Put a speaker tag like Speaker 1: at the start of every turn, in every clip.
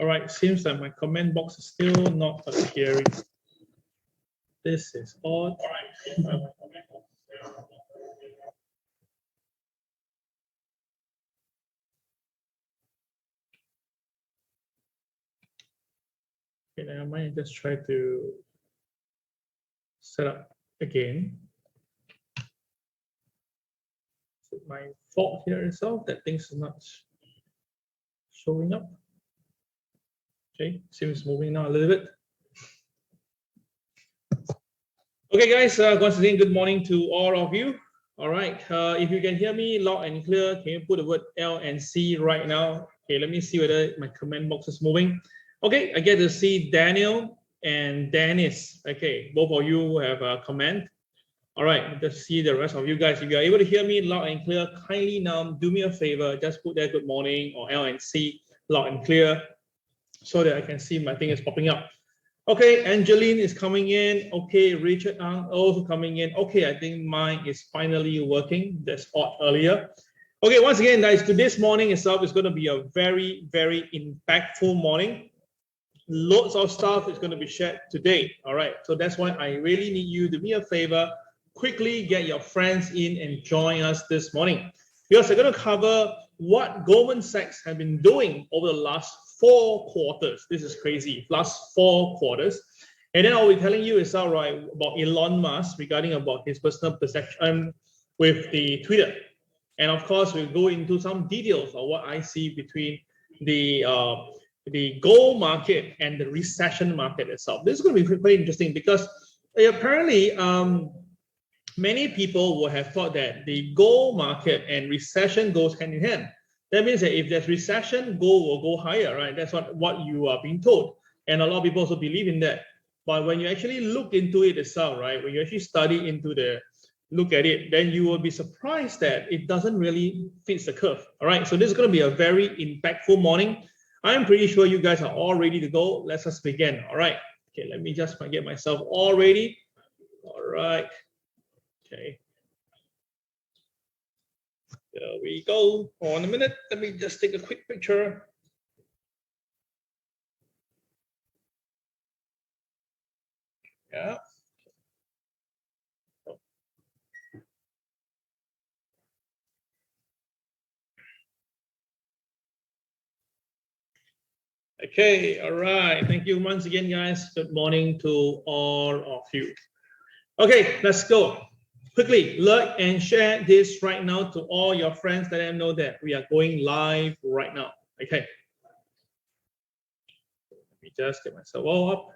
Speaker 1: All right, seems like my comment box is still not appearing. This is odd. All right. Okay, now I might just try to set up again. Is it my fault here itself that things are not showing up? Okay, seems moving now a little bit. Okay, guys, once again, good morning to all of you. All right, if you can hear me loud and clear, can you put the word L and C right now? Okay, let me see whether my comment box is moving. Okay, I get to see Daniel and Dennis. Okay, both of you have a comment. All right, let's see the rest of you guys. If you are able to hear me loud and clear, kindly now do me a favor, just put there good morning or L and C loud and clear so that I can see my thing is popping up. Okay, Angeline is coming in. Okay, Richard Ang also coming in. Okay, I think mine is finally working. That's odd earlier. Okay, once again, guys, today's morning itself is going to be a very, very impactful morning. Loads of stuff is going to be shared today. All right, so that's why I really need you to do me a favor. Quickly get your friends in and join us this morning. Because we're going to cover what Goldman Sachs have been doing over the last 4 quarters. This is crazy, last 4 quarters. And then I'll be telling you is right about Elon Musk regarding about his personal perception with the Twitter. And of course, we'll go into some details of what I see between the gold market and the recession market itself. This is going to be pretty interesting because apparently many people would have thought that the gold market and recession goes hand in hand. That means that if there's recession, gold will go higher, right? That's what you are being told. And a lot of people also believe in that. But when you actually look into it itself, right? When you actually study into look at it, then you will be surprised that it doesn't really fit the curve. All right. So this is going to be a very impactful morning. I'm pretty sure you guys are all ready to go. Let's just begin. All right. Okay, let me just get myself all ready. All right. Okay. There we go. Hold on a minute. Let me just take a quick picture. Yeah. Okay, all right. Thank you once again, guys. Good morning to all of you. Okay, let's go. Quickly, like and share this right now to all your friends. Let them know that we are going live right now. Okay. Let me just get myself all up.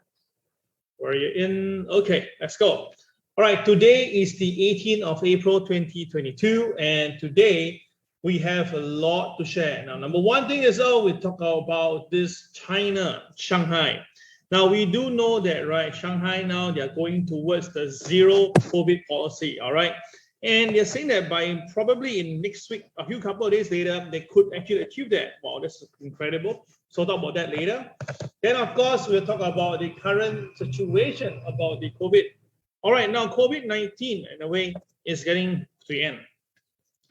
Speaker 1: Where are you in? Okay, let's go. All right, today is the 18th of April, 2022. And today we have a lot to share. Now, number one thing is, we talk about this China, Shanghai. Now, we do know that, right, Shanghai now, they're going towards the zero COVID policy, all right? And they're saying that by probably in next week, a couple of days later, they could actually achieve that. Wow, that's incredible. So we'll talk about that later. Then, of course, we'll talk about the current situation about the COVID. All right, now COVID-19, in a way, is getting to the end.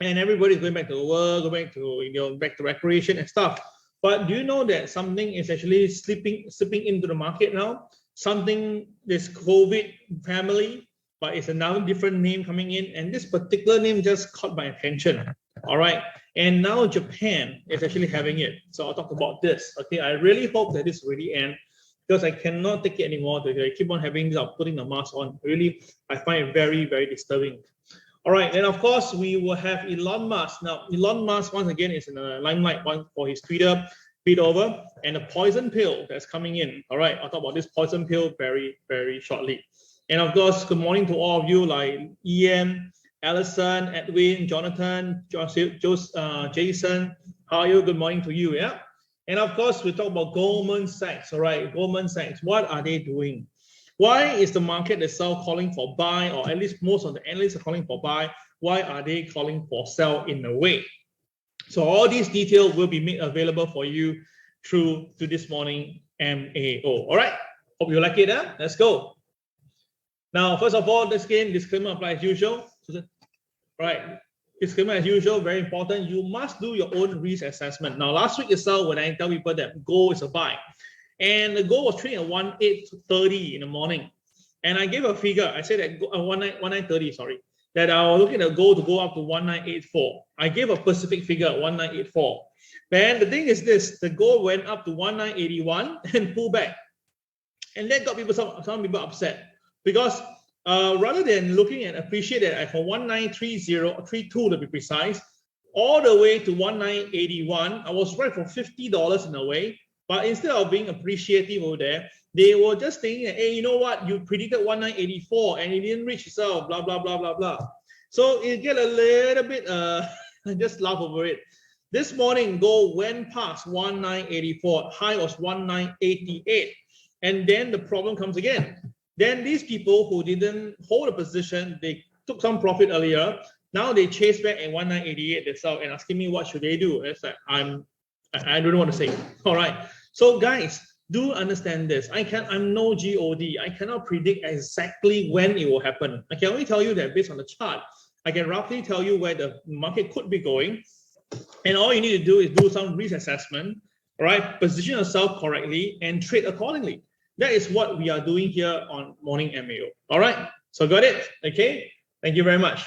Speaker 1: And everybody's going back to work, going back to, back to recreation and stuff. But do you know that something is actually slipping into the market now? Something, this COVID family, but it's another different name coming in. And this particular name just caught my attention. All right. And now Japan is actually having it. So I'll talk about this. Okay. I really hope that this really ends because I cannot take it anymore. I keep on having this, putting the mask on. Really, I find it very, very disturbing. All right, and of course, we will have Elon Musk. Now, Elon Musk, once again, is in the limelight for his Twitter feed over and the poison pill that's coming in. All right, I'll talk about this poison pill very, very shortly. And of course, good morning to all of you like Ian, Allison, Edwin, Jonathan, Jason. How are you? Good morning to you, yeah? And of course, we talk about Goldman Sachs, all right? Goldman Sachs, what are they doing? Why is the market itself calling for buy, or at least most of the analysts are calling for buy? Why are they calling for sell in a way? So all these details will be made available for you through to this morning MAO. All right, hope you like it. Huh? Let's go. Now, first of all, this game disclaimer applies as usual. All right, disclaimer as usual, very important. You must do your own risk assessment. Now, last week itself, when I tell people that gold is a buy, and the gold was trading at 1830 in the morning, and I gave a figure. I said that 1930, sorry, that I was looking at gold to go up to 1984. I gave a specific figure, 1984. Then the thing is this: the gold went up to 1981 and pulled back, and that got people some people upset because rather than looking at appreciate it for 1932 to be precise, all the way to 1981, I was right for $50 in a way. But instead of being appreciative over there, they were just thinking, hey, you know what? You predicted 1984 and it didn't reach itself, blah, blah, blah, blah, blah. So it get a little bit, I just laugh over it. This morning, gold went past 1984, high was 1988. And then the problem comes again. Then these people who didn't hold a position, they took some profit earlier. Now they chase back at 1988 themselves and asking me what should they do. It's like I don't want to say. All right. So guys, do understand this. I'm no God. I cannot predict exactly when it will happen. I can only tell you that based on the chart, I can roughly tell you where the market could be going. And all you need to do is do some risk assessment, all right? Position yourself correctly and trade accordingly. That is what we are doing here on Morning MAO. All right. So got it? Okay. Thank you very much.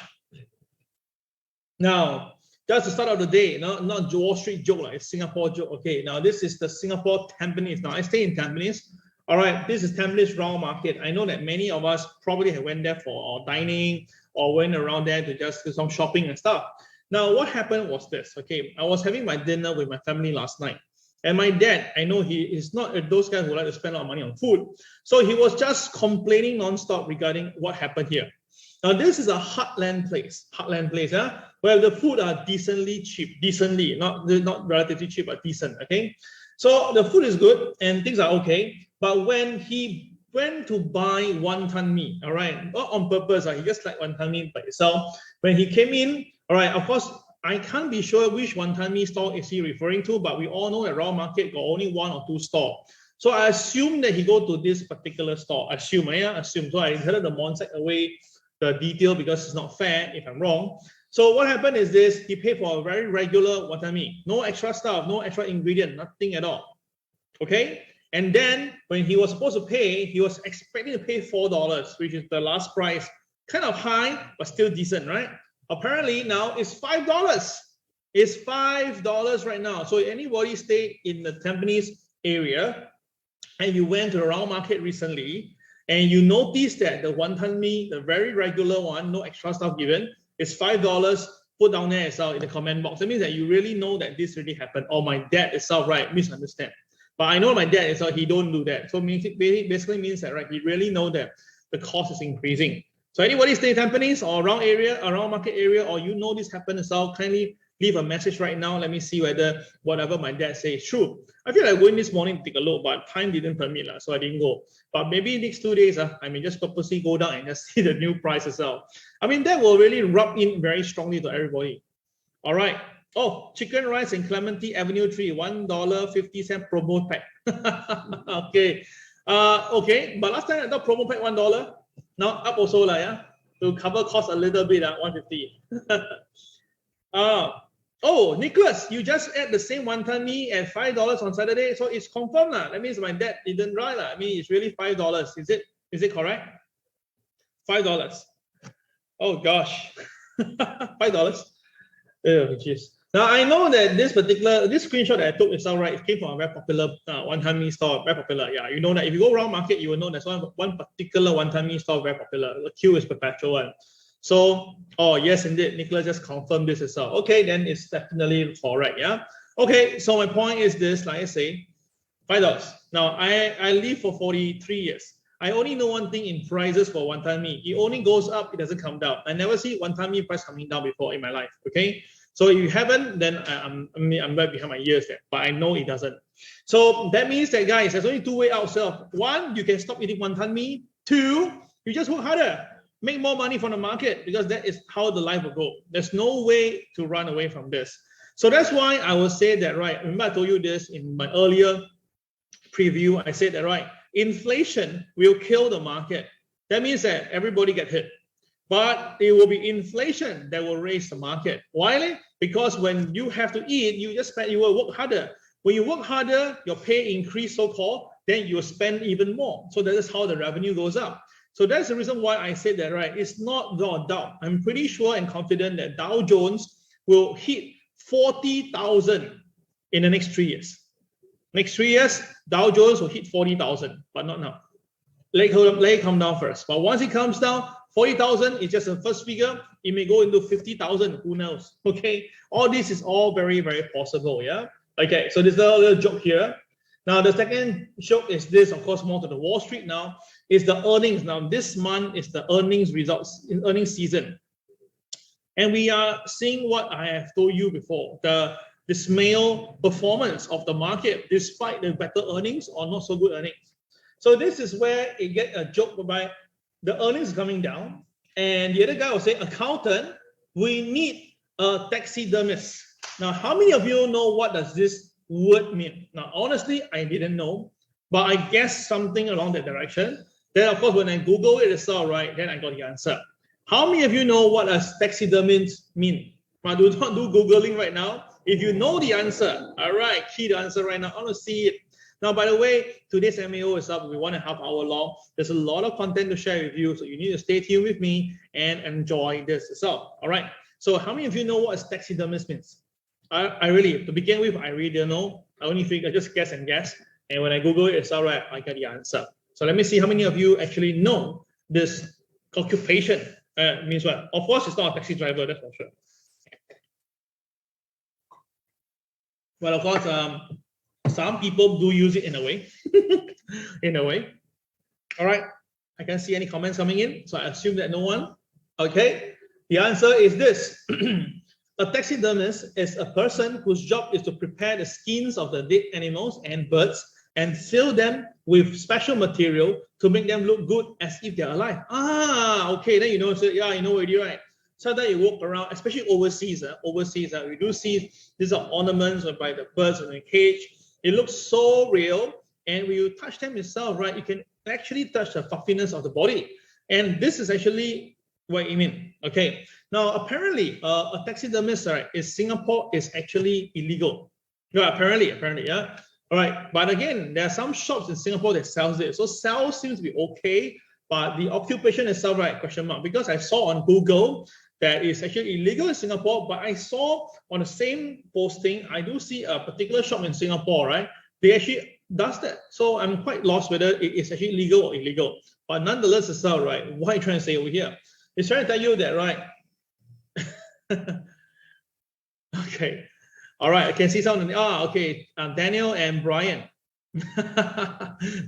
Speaker 1: Now, that's the start of the day, not Wall Street joke, like Singapore joke. Okay, now this is the Singapore Tampines. Now I stay in Tampines. All right, this is Tampines round market. I know that many of us probably have went there for dining or went around there to just do some shopping and stuff. Now, what happened was this. Okay, I was having my dinner with my family last night. And my dad, I know he is not those guys who like to spend a lot of money on food. So he was just complaining nonstop regarding what happened here. Now, this is a heartland place, where the food are decently cheap, not relatively cheap, but decent, okay? So the food is good and things are okay. But when he went to buy wonton mee, all right, not on purpose, he just like wonton mee by itself. When he came in, all right, of course, I can't be sure which wonton mee store is he referring to, but we all know that Round Market got only 1 or 2 stores. So I assume that he go to this particular store. Assume. So I headed the Monsec away the detail because it's not fair if I'm wrong. So what happened is this: he paid for a very regular wonton mee, no extra stuff, no extra ingredient, nothing at all. Okay, and then when he was supposed to pay, he was expecting to pay $4, which is the last price, kind of high but still decent, right? Apparently now it's $5. It's $5 right now. So anybody stay in the Tampines area and you went to the Round Market recently, and you notice that the wonton mee, the very regular one, no extra stuff given, is $5. Put down there itself in the comment box. That means that you really know that this really happened. Or my dad itself, right, misunderstand. But I know my dad itself, he don't do that. So basically means that, right, he really know that the cost is increasing. So anybody stay in Tampines or around market area, or you know this happened itself, kindly leave a message right now. Let me see whether whatever my dad says is true. I feel like going this morning to take a look, but time didn't permit, so I didn't go. But maybe next 2 days, I may just purposely go down and just see the new price itself. I mean, that will really rub in very strongly to everybody. All right. Oh, chicken rice in Clementi Avenue 3, $1.50 promo pack. Okay. Okay, but last time I thought promo pack $1. Now up also, yeah, to cover cost a little bit, $1.50. Oh, Nicholas, you just ate the same wonton mee at $5 on Saturday, so it's confirmed. That means my dad didn't lie. I mean, it's really $5. Is it correct? $5. Oh gosh. $5. Oh, jeez. Now I know that this screenshot that I took is all right. It came from a very popular wonton mee store, very popular. Yeah, you know that if you go around market, you will know there's one particular wonton mee store very popular. The queue is perpetual one. So, oh yes, indeed, Nicholas just confirmed this as well. Okay, then it's definitely correct. Yeah. Okay, so my point is this: like I say, $5. Now I live for 43 years. I only know one thing in prices for wonton mee. It only goes up; it doesn't come down. I never see wonton mee price coming down before in my life. Okay. So if you haven't, then I'm right behind my ears there, but I know it doesn't. So that means that, guys, there's only 2 ways out. So 1, you can stop eating wonton mee. 2, you just work harder, make more money from the market, because that is how the life will go. There's no way to run away from this. So that's why I will say that, right? Remember I told you this in my earlier preview. I said that, right? Inflation will kill the market. That means that everybody get hit. but it will be inflation that will raise the market. Why? Because when you have to eat, you will work harder. When you work harder, your pay increase, so-called, then you spend even more. So that is how the revenue goes up. So that's the reason why I said that, right? It's not no doubt. I'm pretty sure and confident that Dow Jones will hit 40,000 in the next 3 years. Next 3 years, Dow Jones will hit 40,000, but not now. Let it come down first. But once it comes down, 40,000 is just the first figure. It may go into 50,000. Who knows? Okay. All this is all very, very possible. Yeah. Okay. So there's a little joke here. Now the second joke is this, of course, more to the Wall Street now, is the earnings. Now this month is the earnings results in earnings season. And we are seeing what I have told you before, the dismal performance of the market despite the better earnings or not so good earnings. So this is where you get a joke whereby the earnings is coming down, and the other guy will say, accountant, we need a taxidermist. Now, how many of you know what does this word mean? Now, honestly, I didn't know, but I guessed something along that direction. Then, of course, when I Google it, it's all right. Then I got the answer. How many of you know what does taxidermist mean? Now, do not do Googling right now. If you know the answer, all right, key the answer right now. I want to see it. Now, by the way, today's MAO is up. We 1.5 hour long. There's a lot of content to share with you, so you need to stay tuned with me and enjoy this itself. All right. So, how many of you know what taxidermist means? I really, to begin with, I really don't know. I only think I just guess and guess. And when I Google it, it's all right. I get the answer. So let me see how many of you actually know this occupation means what. Of course, it's not a taxi driver. That's for sure. Well, of course, some people do use it in a way. In a way. All right. I can't see any comments coming in, so I assume that no one. Okay. The answer is this. A taxidermist is a person whose job is to prepare the skins of the dead animals and birds and seal them with special material to make them look good as if they're alive. Ah, okay, then you know, so yeah, you know already, right? So that you walk around, especially overseas, we do see these are ornaments by the birds in the cage. It looks so real, and when you touch them itself, right, you can actually touch the fluffiness of the body. And this is actually what you mean. Okay. Now, apparently, a taxidermist, right, in Singapore is actually illegal. Yeah, apparently, yeah. All right. But again, there are some shops in Singapore that sells it. So sales seems to be okay, but the occupation itself, right, question mark. Because I saw on Google that it's actually illegal in Singapore, but I saw on the same posting, I do see a particular shop in Singapore, right? They actually does that. So I'm quite lost whether it is actually legal or illegal. But nonetheless, it's all right. What are you trying to say over here? It's trying to tell you that, right? Okay. All right. I can see someone. Okay. Daniel and Brian.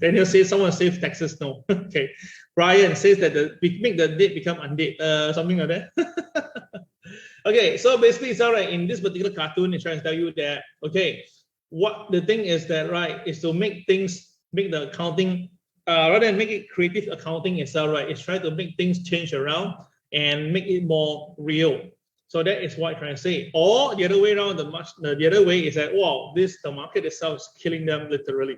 Speaker 1: Daniel says someone saved Texas. No. Okay. Brian says that make the dead become undead. Something like that. Okay. So basically, it's all right. In this particular cartoon, it's trying to tell you that, okay, what the thing is that, right, is to make the accounting, rather than make it creative accounting itself, right, it's trying to make things change around and make it more real. So that is what I'm trying to say. Or the other way around, the other way is that, wow, the market itself is killing them literally.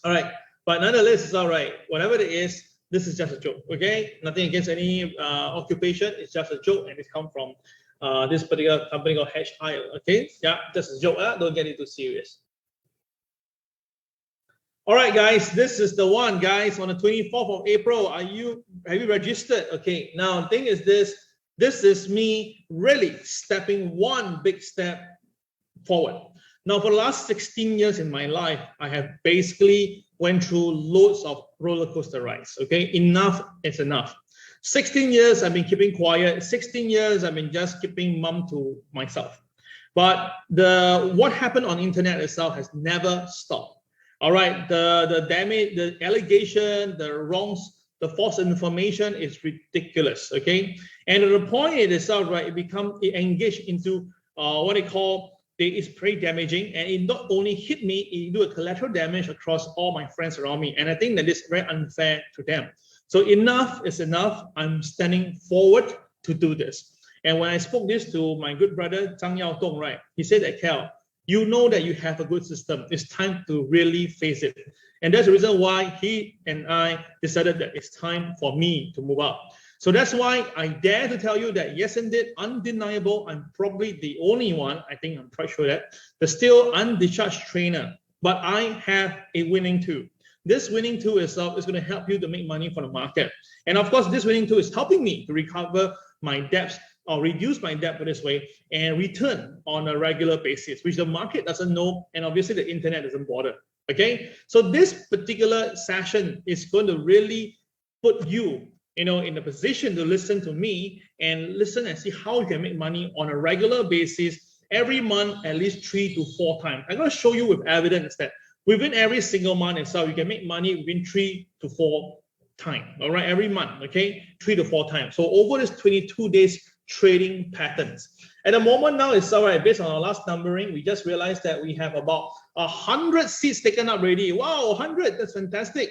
Speaker 1: All right. But nonetheless, it's all right. Whatever it is, this is just a joke. Okay. Nothing against any occupation. It's just a joke, and it's come from this particular company called HIL. Okay. Yeah, just a joke. Don't get it too serious. All right, guys, this is the one, guys, on the 24th of April. Have you registered? Okay, now the thing is this is me really stepping one big step forward. Now, for the last 16 years in my life, I have basically went through loads of roller coaster rides. Okay, enough is enough. 16 years I've been keeping quiet. 16 years I've been just keeping mum to myself. But what happened on internet itself has never stopped. All right, the damage, the allegation, the wrongs, the false information is ridiculous. Okay, and at the point itself, right, it engaged into what they call, it's pretty damaging, and it not only hit me, it do a collateral damage across all my friends around me, and I think that is very unfair to them. So enough is enough. I'm standing forward to do this. And when I spoke this to my good brother Zhang Yao Dong, right, he said that, Cal, you know that you have a good system. It's time to really face it. And that's the reason why he and I decided that it's time for me to move up. So that's why I dare to tell you that yes, indeed, undeniable. I'm probably the only one, I think I'm quite sure that, the still undischarged trainer, but I have a winning tool. This winning tool itself is going to help you to make money from the market. And of course, this winning tool is helping me to recover my debts or reduce my debt this way and return on a regular basis, which the market doesn't know, and obviously the internet doesn't bother. Okay, so this particular session is going to really put you, in a position to listen to me and listen and see how you can make money on a regular basis every month, at least 3 to 4 times. I'm going to show you with evidence that within every single month itself, you can make money within 3 to 4 times. All right, every month, okay, 3 to 4 times. So over this 22 days trading patterns. At the moment now, it's all right. Based on our last numbering, we just realized that we have about 100 seats taken up already. Wow, 100, that's fantastic.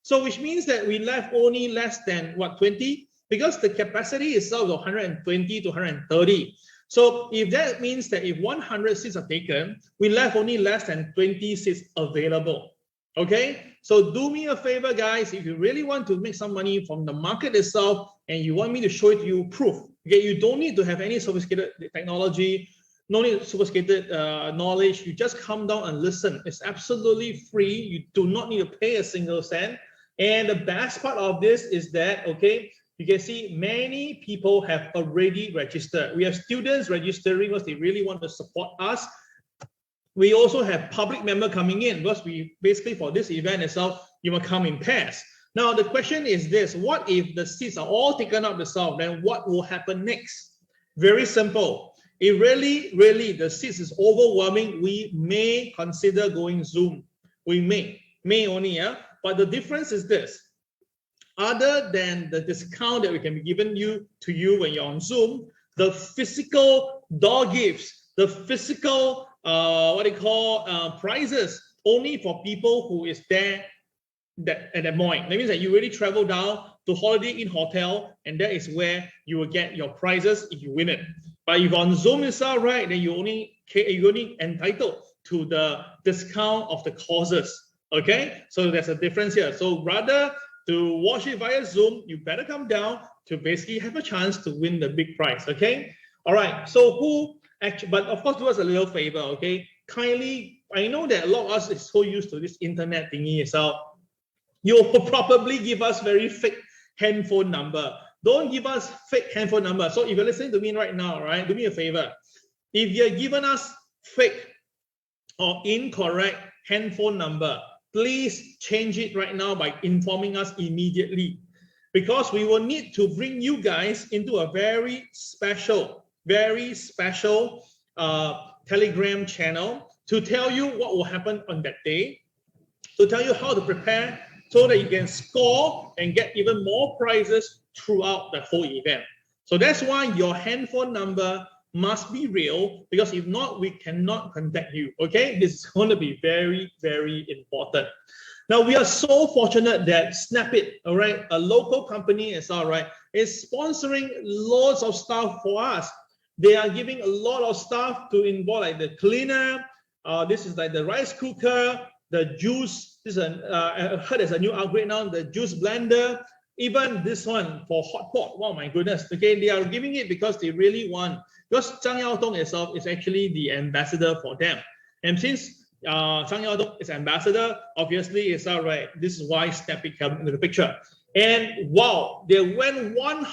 Speaker 1: So which means that we left only less than, 20? Because the capacity itself is 120 to 130. So if that means that if 100 seats are taken, we left only less than 20 seats available. Okay, so do me a favor, guys. If you really want to make some money from the market itself and you want me to show it to you proof, okay, you don't need to have any sophisticated technology, no need sophisticated knowledge. You just come down and listen. It's absolutely free. You do not need to pay a single cent. And the best part of this is that, okay, you can see many people have already registered. We have students registering because they really want to support us. We also have public member coming in because we basically for this event itself, you will come in pairs. Now, the question is this: what if the seats are all taken up itself? Then what will happen next? Very simple. If really the seats is overwhelming, we may consider going Zoom. We may only, yeah. But the difference is this: other than the discount that we can be given to you when you're on Zoom, the physical door gifts, the physical prizes only for people who is there at that point. That means that you really travel down to Holiday Inn Hotel, and that is where you will get your prizes if you win it. But if on Zoom itself, right, then you're only entitled to the discount of the courses. Okay, so there's a difference here. So rather to watch it via Zoom, you better come down to basically have a chance to win the big prize. Okay, all right. So who actually? But of course, do us a little favor. Okay, kindly. I know that a lot of us is so used to this internet thingy itself. You will probably give us very fake handphone number. Don't give us fake handphone number. So if you're listening to me right now, right, do me a favor. If you're giving us fake or incorrect handphone number, please change it right now by informing us immediately, because we will need to bring you guys into a very special Telegram channel to tell you what will happen on that day, to tell you how to prepare so that you can score and get even more prizes throughout the whole event. So that's why your handphone number must be real, because if not, we cannot contact you. Okay, this is going to be very, very important. Now, we are so fortunate that Snapit, all right, a local company is all right, is sponsoring lots of stuff for us. They are giving a lot of stuff to involve, like the cleaner. This is like the rice cooker, the juice. This is I heard there's a new upgrade now, the juice blender. Even this one for hot pot. Wow, my goodness. Okay, they are giving it because they really want. Because Zhang Yaodong itself is actually the ambassador for them. And since Zhang Yaodong is ambassador, obviously it's all right. This is why Snapit came into the picture. And wow, they went one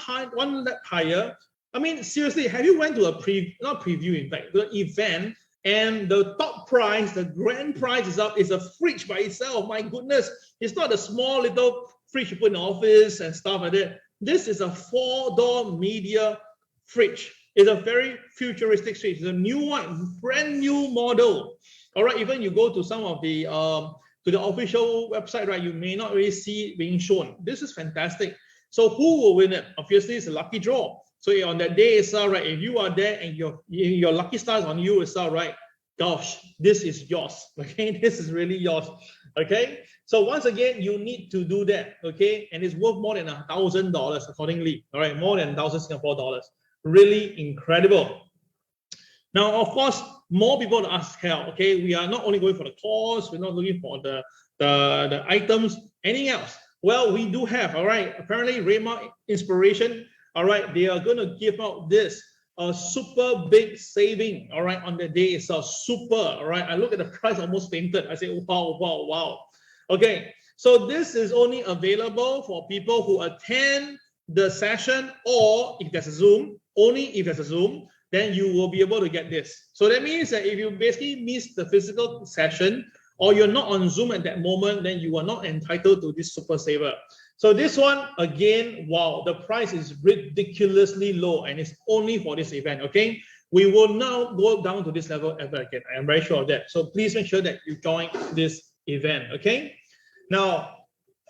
Speaker 1: lap higher. I mean, seriously, have you went to a preview, in fact, the event, and the top prize, the grand prize is a fridge by itself. My goodness, it's not a small little fridge you put in the office and stuff like that. This is a 4-door media fridge. It's a very futuristic fridge. It's a new one, brand new model. All right, even you go to some of the to the official website, right, you may not really see it being shown. This is fantastic. So who will win it? Obviously, it's a lucky draw. So on that day itself, right, if you are there and your lucky star is on you itself, right, gosh, this is yours. Okay, this is really yours. Okay, so once again, you need to do that. Okay, and it's worth more than $1,000 accordingly. All right, more than 1,000 Singapore dollars. Really incredible. Now, of course, more people to ask help. Okay, we are not only going for the course, we're not looking for the items, anything else. Well, we do have, all right, apparently Rayma Inspiration, all right, they are going to give out this a super big saving, all right, on the day itself. Super, all right. I look at the price, almost fainted. I say, wow, wow, wow. Okay, so this is only available for people who attend the session, or if there's a Zoom, only if there's a Zoom, then you will be able to get this. So that means that if you basically miss the physical session, or you're not on Zoom at that moment, then you are not entitled to this super saver. So this one, again, wow, the price is ridiculously low, and it's only for this event, okay? We will now go down to this level ever again. I am very sure of that. So please make sure that you join this event, okay? Now,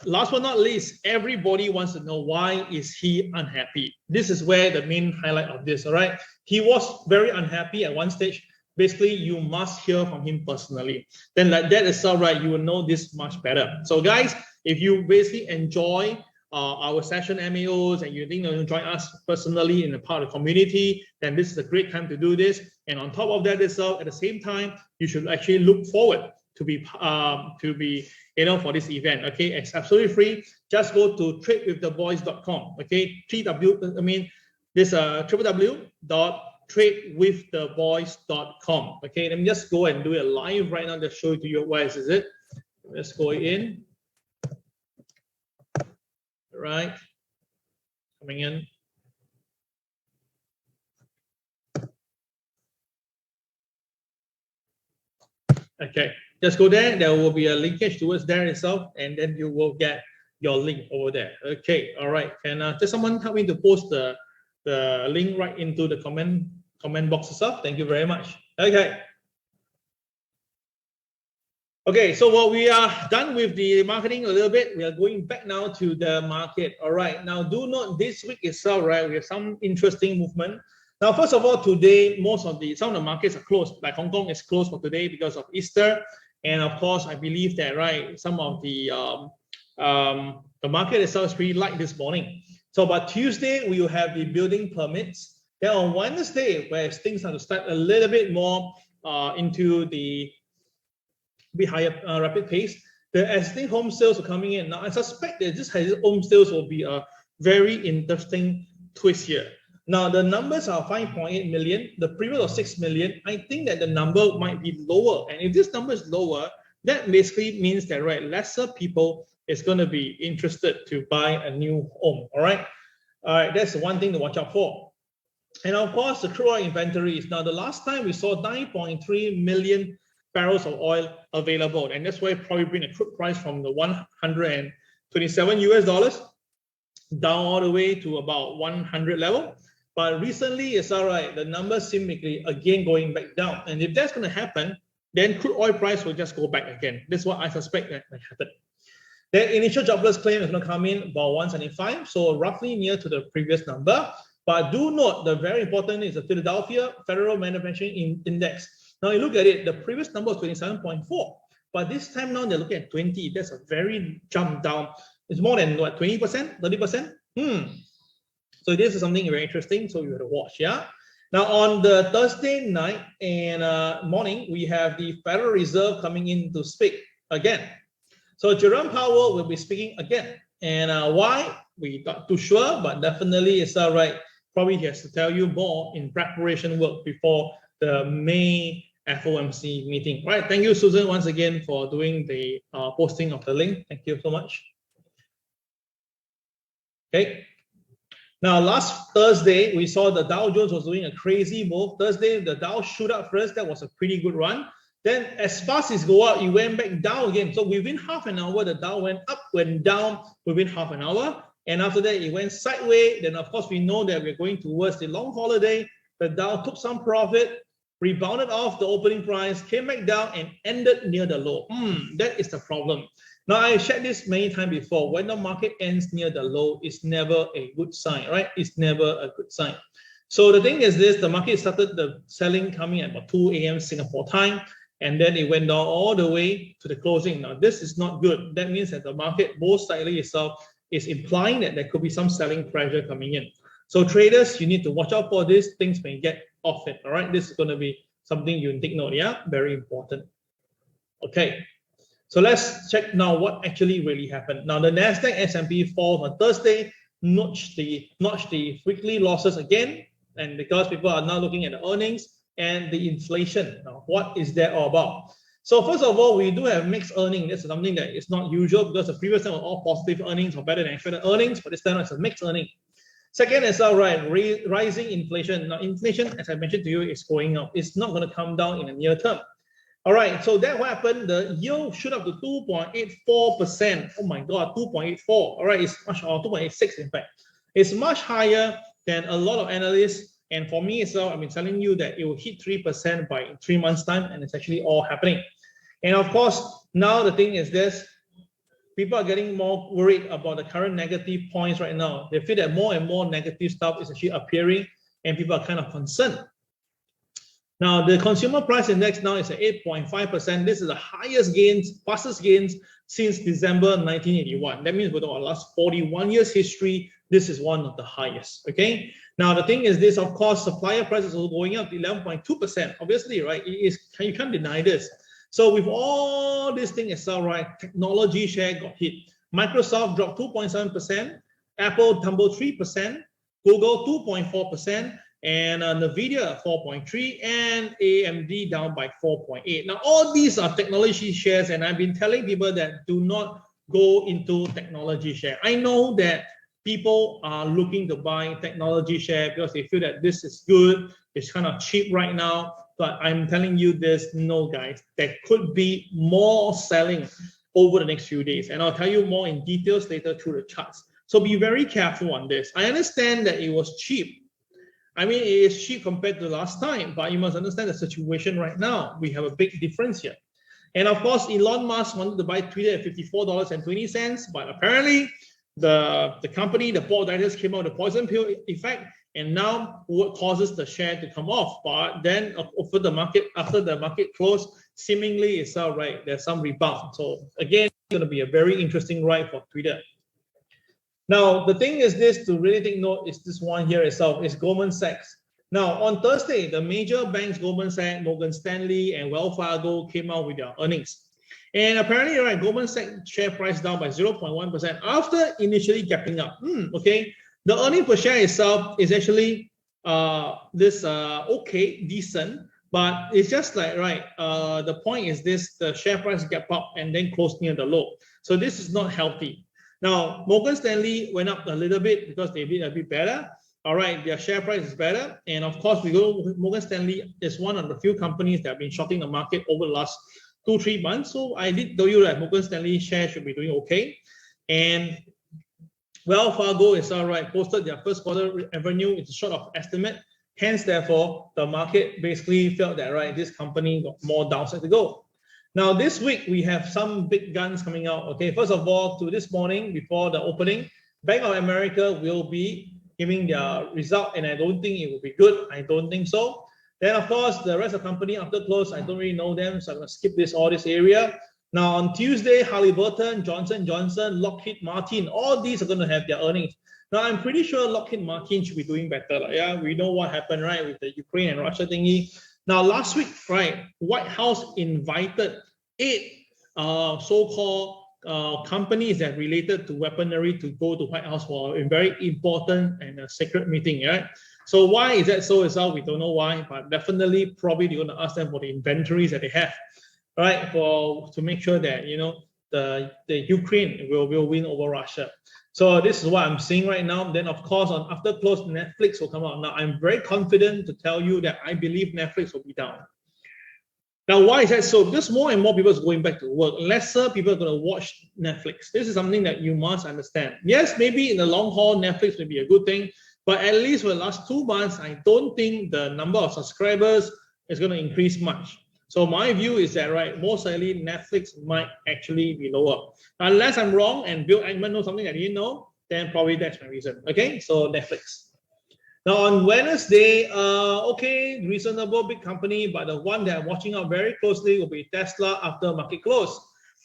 Speaker 1: last but not least, everybody wants to know why is he unhappy. This is where the main highlight of this, all right? He was very unhappy at one stage. Basically, you must hear from him personally. Then like that itself, right, you will know this much better. So guys, if you basically enjoy our session MAOs and you think you join us personally in a part of the community, then this is a great time to do this. And on top of that itself, at the same time, you should actually look forward to be for this event. Okay, it's absolutely free. Just go to tradewiththeboys.com. Okay, www.tradewiththeboys.com. Okay, let me just go and do it live right now. Just show it to you. Where is it? Let's go in. Right, coming in. Okay, just go there. There will be a linkage towards there itself, and then you will get your link over there. Okay, all right. Can just someone help me to post the link right into the comment box itself? Thank you very much. Okay. Okay, so while we are done with the marketing a little bit, we are going back now to the market. All right, now do note this week itself, right, we have some interesting movement. Now, first of all, today, some of the markets are closed. Like Hong Kong is closed for today because of Easter. And of course, I believe that, right, some of the market itself is pretty light this morning. So, but Tuesday, we will have the building permits. Then on Wednesday, where things are to start a little bit more into the higher rapid pace, the existing home sales are coming in. Now, I suspect that this home sales will be a very interesting twist here. Now, the numbers are 5.8 million. The previous was 6 million. I think that the number might be lower. And if this number is lower, that basically means that, right, lesser people is going to be interested to buy a new home. All right. All right. That's one thing to watch out for. And of course, the crude oil inventories. Now, the last time we saw 9.3 million barrels of oil available, and that's why probably bring the crude price from the $127 US down all the way to about 100 level. But recently, it's all right. The numbers seem to be again going back down, and if that's going to happen, then crude oil price will just go back again. That's what I suspect that might happen. The initial jobless claim is going to come in about 175, so roughly near to the previous number. But do note, the very important is the Philadelphia Federal Manufacturing Index. Now you look at it, the previous number was 27.4, but this time now they're looking at 20. That's a very jump down. It's more than what, 20%, 30%? So this is something very interesting. So you have to watch, yeah. Now on the Thursday night and morning, we have the Federal Reserve coming in to speak again. So Jerome Powell will be speaking again, and why? We're not too sure, but definitely it's all right. Probably he has to tell you more in preparation work before the May FOMC meeting. Right. Thank you, Susan, once again for doing the posting of the link. Thank you so much. Okay. Now, last Thursday, we saw the Dow Jones was doing a crazy move. Thursday, the Dow shoot up first. That was a pretty good run. Then as fast as go up, it went back down again. So within half an hour, the Dow went up, went down within half an hour. And after that, it went sideways. Then, of course, we know that we're going towards the long holiday. The Dow took some profit, rebounded off the opening price, came back down, and ended near the low. That is the problem. Now, I shared this many times before. When the market ends near the low, it's never a good sign, right? It's never a good sign. So the thing is this, the market started the selling coming at about 2 a.m. Singapore time, and then it went down all the way to the closing. Now, this is not good. That means that the market most likely itself is implying that there could be some selling pressure coming in. So traders, you need to watch out for this. Things may get off it, all right? This is going to be something you take note, yeah? Very important. Okay. So let's check now what actually really happened. Now the Nasdaq S&P fall on Thursday, notched the weekly losses again, and because people are now looking at the earnings and the inflation. Now, what is that all about? So first of all, we do have mixed earnings. This is something that is not usual because the previous time were all positive earnings or better than expected earnings, but this time it's a mixed earning. Second is rising inflation. Now, inflation, as I mentioned to you, is going up. It's not going to come down in the near term. All right, so that happened. The yield shoot up to 2.84%. Oh my God, 2.84. All right, it's much, or 2.86 in fact. It's much higher than a lot of analysts. And for me itself, I've been telling you that it will hit 3% by 3 months' time, and it's actually all happening. And of course, now the thing is this, people are getting more worried about the current negative points right now. They feel that more and more negative stuff is actually appearing, and people are kind of concerned. Now, the consumer price index now is at 8.5%. This is the highest gains, fastest gains since December 1981. That means with our last 41 years history, this is one of the highest, okay? Now, the thing is this, of course, supplier prices are going up to 11.2%, obviously, right? You can't deny this. So with all this thing itself, right, technology share got hit. Microsoft dropped 2.7%, Apple tumbled 3%, Google 2.4%, and Nvidia 4.3%, and AMD down by 4.8%. Now, all these are technology shares, and I've been telling people that do not go into technology share. I know that people are looking to buy technology share because they feel that this is good, it's kind of cheap right now, but I'm telling you this, no guys, there could be more selling over the next few days, and I'll tell you more in details later through the charts. So be very careful on this. I understand that it was cheap. I mean, it is cheap compared to last time, but you must understand the situation right now. We have a big difference here. And of course, Elon Musk wanted to buy Twitter at $54.20, but apparently the company, the board of directors came out with the poison pill effect, and now what causes the share to come off. But then after the market closed, seemingly it's all right, there's some rebound. So again, it's going to be a very interesting ride for Twitter. Now, the thing is this, to really take note, is this one here itself, is Goldman Sachs. Now, on Thursday, the major banks, Goldman Sachs, Morgan Stanley, and Wells Fargo came out with their earnings. And apparently, right, Goldman Sachs share price down by 0.1% after initially gapping up. Okay, the earning per share itself is actually okay, decent, but it's just like, right, the point is this, the share price gap up and then closed near the low. So this is not healthy. Now, Morgan Stanley went up a little bit because they did a bit better. All right, their share price is better. And of course, Morgan Stanley is one of the few companies that have been shorting the market over the last 2-3 months. So I did tell you that Morgan Stanley share should be doing okay. And Wells Fargo is all right, posted their first quarter revenue. It's short of estimate. Hence, therefore, the market basically felt that, right, this company got more downside to go. Now, this week, we have some big guns coming out. Okay, first of all, to this morning, before the opening, Bank of America will be giving their result, and I don't think it will be good. I don't think so. Then, of course, the rest of the company after close, I don't really know them, so I'm going to skip all this area. Now, on Tuesday, Halliburton, Johnson & Johnson, Lockheed Martin, all these are going to have their earnings. Now, I'm pretty sure Lockheed Martin should be doing better. Yeah, we know what happened, right, with the Ukraine and Russia thingy. Now, last week, right, White House invited 8 so-called companies that related to weaponry to go to White House for a very important and a secret meeting, right? So why is that so? We don't know why, but definitely probably they're going to ask them for the inventories that they have, right, to make sure that, you know, the Ukraine will win over Russia. So this is what I'm seeing right now. Then, of course, on after close, Netflix will come out. Now, I'm very confident to tell you that I believe Netflix will be down. Now, why is that so? Because more and more people are going back to work. Lesser people are going to watch Netflix. This is something that you must understand. Yes, maybe in the long haul, Netflix may be a good thing, but at least for the last 2 months, I don't think the number of subscribers is going to increase much. So my view is that, right, most likely Netflix might actually be lower. Unless I'm wrong and Bill Ackman knows something I didn't know, then probably that's my reason. Okay, so Netflix. Now on Wednesday, okay, reasonable big company, but the one that I'm watching out very closely will be Tesla after market close.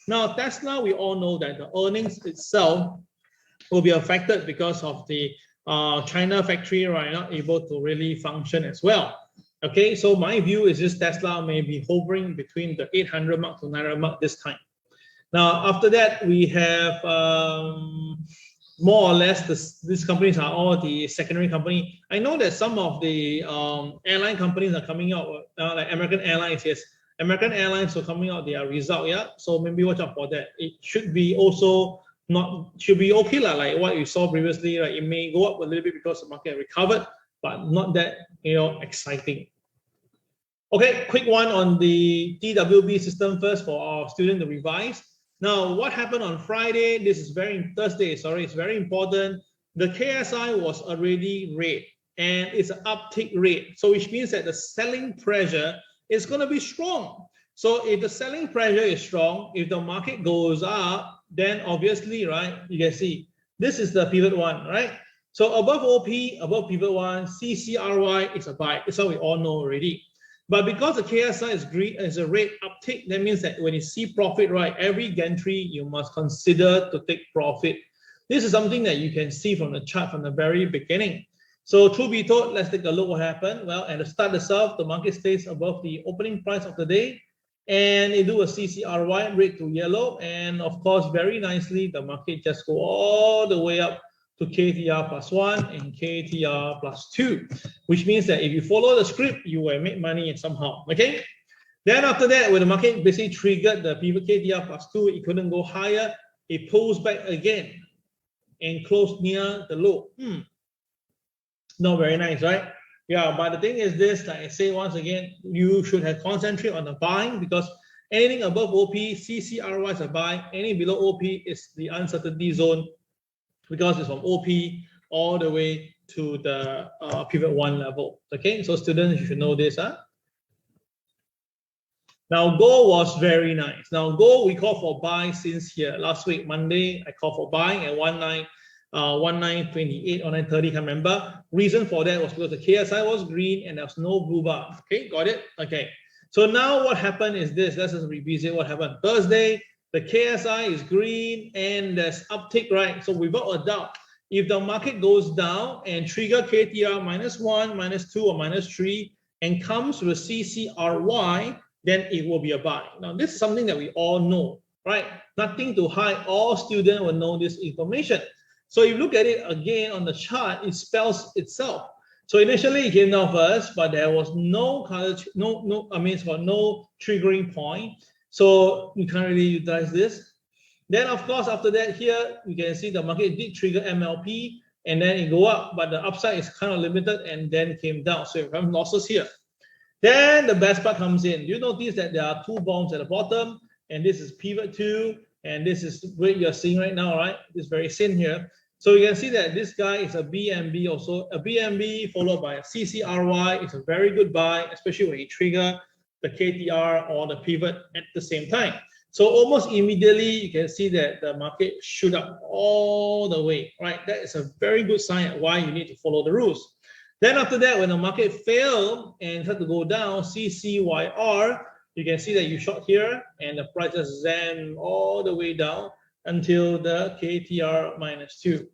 Speaker 1: Now Tesla, we all know that the earnings itself will be affected because of the China factory, right, not able to really function as well. Okay, so my view is this: Tesla may be hovering between the 800 mark to 900 mark this time. Now, after that, we have more or less these companies are all the secondary company. I know that some of the airline companies are coming out, like American Airlines. Yes, American Airlines are coming out their result. Yeah, so maybe watch out for that. It should be also should be okay like what you saw previously. Right, it may go up a little bit because the market recovered, but not that exciting. Okay, quick one on the TWB system first for our student to revise. Now, what happened on Friday? This is Thursday, sorry, it's very important. The KSI was already red and it's an uptick rate. So which means that the selling pressure is going to be strong. So if the selling pressure is strong, if the market goes up, then obviously, right, you can see this is the pivot one, right? So above OP, above pivot one, CCRY is a buy. It's what we all know already. But because the KSI is green as a rate uptick, that means that when you see profit, right, every gantry you must consider to take profit. This is something that you can see from the chart from the very beginning. So truth be told, let's take a look what happened. Well, at the start itself, the market stays above the opening price of the day, and it do a CCRY red to yellow, and of course, very nicely, the market just go all the way up to KTR plus 1 and KTR plus 2, which means that if you follow the script, you will make money somehow, okay? Then after that, when the market basically triggered the pivot KTR plus 2, it couldn't go higher, it pulls back again and closed near the low. Not very nice, right? Yeah, but the thing is this, like I say once again, you should have concentrate on the buying because anything above OP, CCRY is a buy, anything below OP is the uncertainty zone, because it's from OP all the way to the pivot 1 level. Okay, so students, you should know this. Now, gold was very nice. Now, gold, we call for buy since here. Last week, Monday, I called for buying at 1928 or 1930, can't remember. Reason for that was because the KSI was green and there was no blue bar. Okay, got it? Okay. So now what happened is this. Let's just revisit what happened. Thursday, the KSI is green and there's uptick, right? So without a doubt, if the market goes down and trigger KTR minus 1, minus 2, or minus 3 and comes with CCRY, then it will be a buy. Now, this is something that we all know, right? Nothing to hide. All students will know this information. So if you look at it again on the chart, it spells itself. So initially it came down first, but there was no triggering point. So you can't really utilize this. Then, of course, after that, here you can see the market did trigger MLP and then it go up, but the upside is kind of limited and then came down. So you have losses here. Then the best part comes in. You notice that there are 2 bonds at the bottom, and this is pivot 2, and this is what you're seeing right now, right? It's very thin here. So you can see that this guy is a BMB also. A BMB followed by a CCRY is a very good buy, especially when you trigger the KTR or the pivot at the same time. So almost immediately, you can see that the market shoot up all the way, right? That is a very good sign why you need to follow the rules. Then after that, when the market failed and had to go down, CCYR, you can see that you short here and the price just ran all the way down until the KTR minus 2.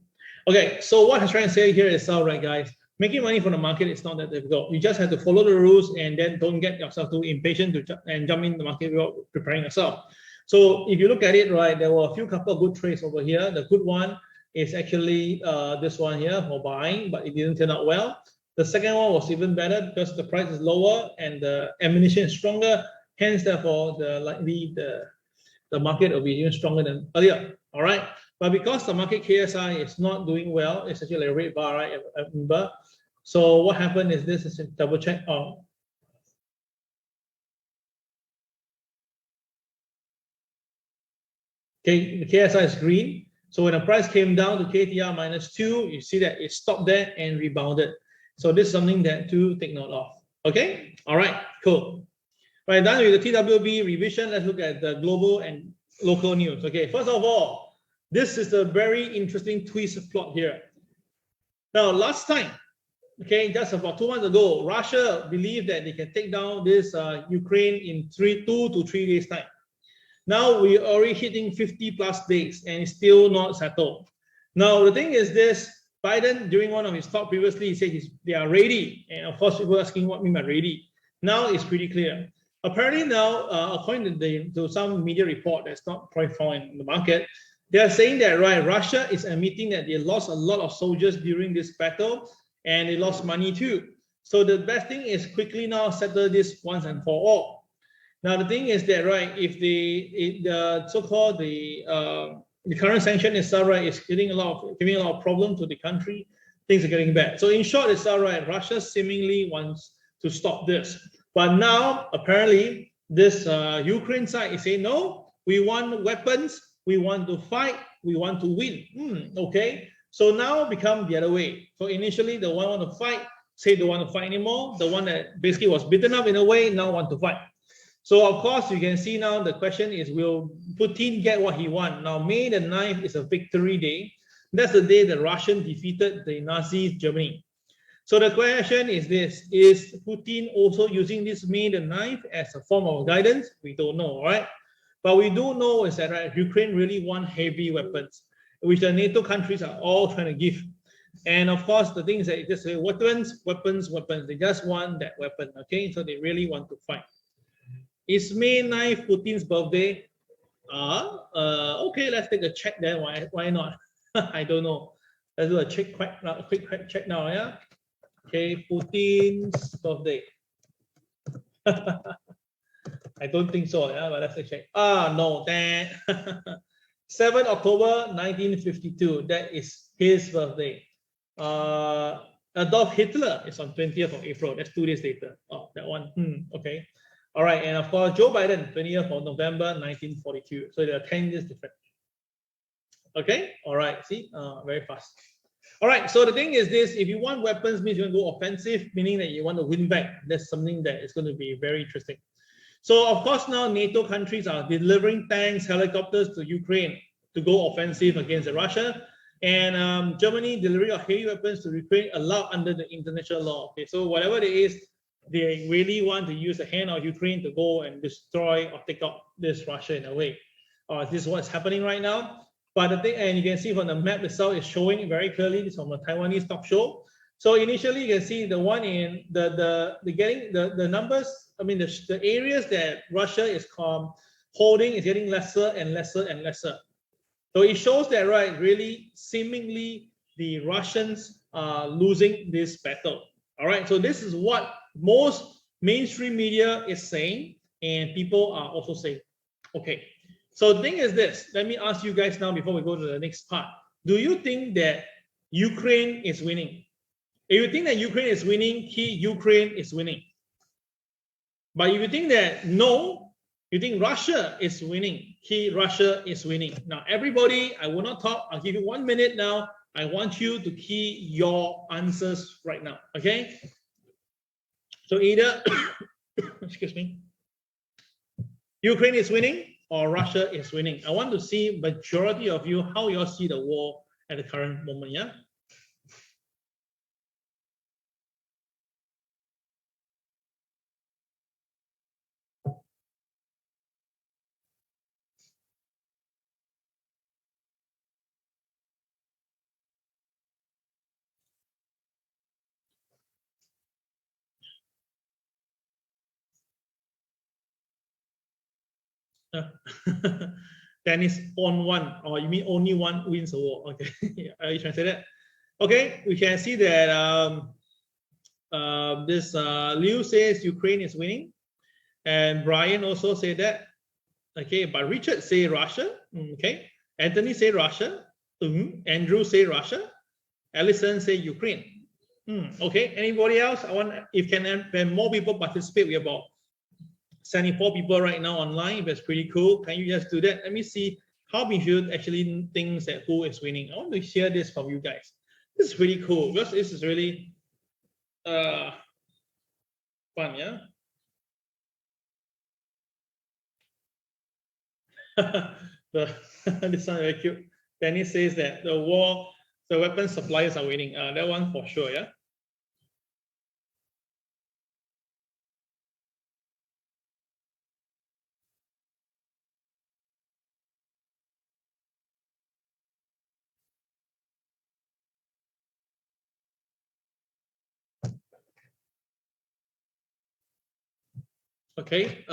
Speaker 1: Okay, so what I'm trying to say here is, all right, guys, making money from the market is not that difficult. You just have to follow the rules and then don't get yourself too impatient and jump in the market without preparing yourself. So if you look at it, right, there were a couple of good trades over here. The good one is actually this one here for buying, but it didn't turn out well. The second one was even better because the price is lower and the ammunition is stronger. Hence, therefore, the market will be even stronger than earlier. All right. But because the market KSI is not doing well, it's actually a red bar, right? I remember. So what happened is this is a double check. Okay, the KSI is green. So when the price came down to KTR minus 2, you see that it stopped there and rebounded. So this is something that to take note of. Okay. All right. Cool. Right, done with the TWB revision. Let's look at the global and local news. Okay, first of all, this is a very interesting twist plot here. Now, last time, okay, just about 2 months ago, Russia believed that they can take down this Ukraine in 2 to 3 days time. Now we're already hitting 50+ days and it's still not settled. Now, the thing is this, Biden, during one of his talk previously, he said they are ready. And of course, people are asking what mean by ready. Now it's pretty clear. Apparently now, according to some media report that's not quite found in the market, they are saying that, right, Russia is admitting that they lost a lot of soldiers during this battle and they lost money too. So the best thing is quickly now settle this once and for all. Now the thing is that, right, if the so-called the current sanction itself, right, is giving a lot of problem to the country, things are getting bad. So in short, it's all right. Russia seemingly wants to stop this, but now apparently this Ukraine side is saying no. We want weapons. We want to fight. We want to win. Okay. So now become the other way. So initially the one want to fight, say don't want to fight anymore. The one that basically was beaten up in a way now want to fight. So of course you can see now the question is, will Putin get what he wants? Now May the 9th is a victory day. That's the day the Russian defeated the Nazi Germany. So the question is this, is Putin also using this May the 9th as a form of guidance? We don't know, right? But we do know is that, right, Ukraine really want heavy weapons, which the NATO countries are all trying to give. And of course, the thing is that it just say weapons. They just want that weapon, okay? So they really want to fight. Is May 9th Putin's birthday? Okay, let's take a check then. Why not? I don't know. Let's do a quick check now, yeah? Okay, Putin's birthday. I don't think so, yeah, but let's check. No, that 7 October 1952, that is his birthday. Adolf Hitler is on 20th of April, that's 2 days later. Oh, that one, okay. All right, and of course, Joe Biden, 20th of November 1942. So there are 10 years different. Okay, all right, see, very fast. All right, so the thing is this, if you want weapons, means you want to go offensive, meaning that you want to win back. That's something that is going to be very interesting. So of course now NATO countries are delivering tanks, helicopters to Ukraine to go offensive against Russia. And Germany delivery of heavy weapons to Ukraine allowed under the international law. Okay, so whatever it is, they really want to use the hand of Ukraine to go and destroy or take out this Russia in a way. This is what's happening right now. But the thing, and you can see from the map itself, is showing very clearly. This is from a Taiwanese talk show. So initially, you can see the one in the numbers. I mean, the areas that Russia is holding is getting lesser and lesser and lesser. So it shows that, right, really, seemingly, the Russians are losing this battle. All right, so this is what most mainstream media is saying, and people are also saying. Okay, so the thing is this. Let me ask you guys now before we go to the next part. Do you think that Ukraine is winning? If you think that Ukraine is winning, Ukraine is winning. But if you think that no, you think Russia is winning, Russia is winning. Now, everybody, I will not talk. I'll give you 1 minute now. I want you to key your answers right now, okay? So either, excuse me, Ukraine is winning or Russia is winning. I want to see majority of you, how you all see the war at the current moment, yeah? Tennis on one, or you mean only one wins the war? Okay, are you trying to say that? Okay, we can see that this Liu says Ukraine is winning, and Brian also said that. Okay, but Richard say Russia. Okay, Anthony say Russia. Andrew say Russia. Allison say Ukraine. Okay, anybody else? I want, if can more people participate. We have about 74 people right now online. That's pretty cool. Can you just do that? Let me see how we should actually think that who is winning. I want to hear this from you guys. This is really cool because this is really fun, yeah. This one very cute. Danny says that the weapon suppliers are winning. That one for sure, yeah. Okay.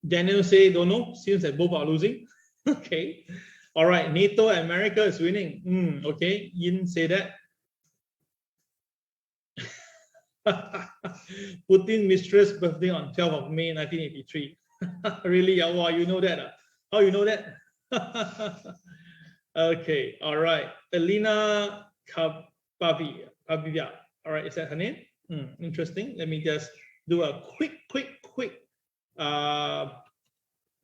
Speaker 1: Daniel say don't know. Seems that both are losing. Okay. All right. NATO America is winning. Okay. Yin say that. Putin mistress birthday on 12th of May 1983. Really? Wow, you know that? How you know that? Okay, all right. Elena Pavia. All right, is that her name? Interesting. Let me just do a quick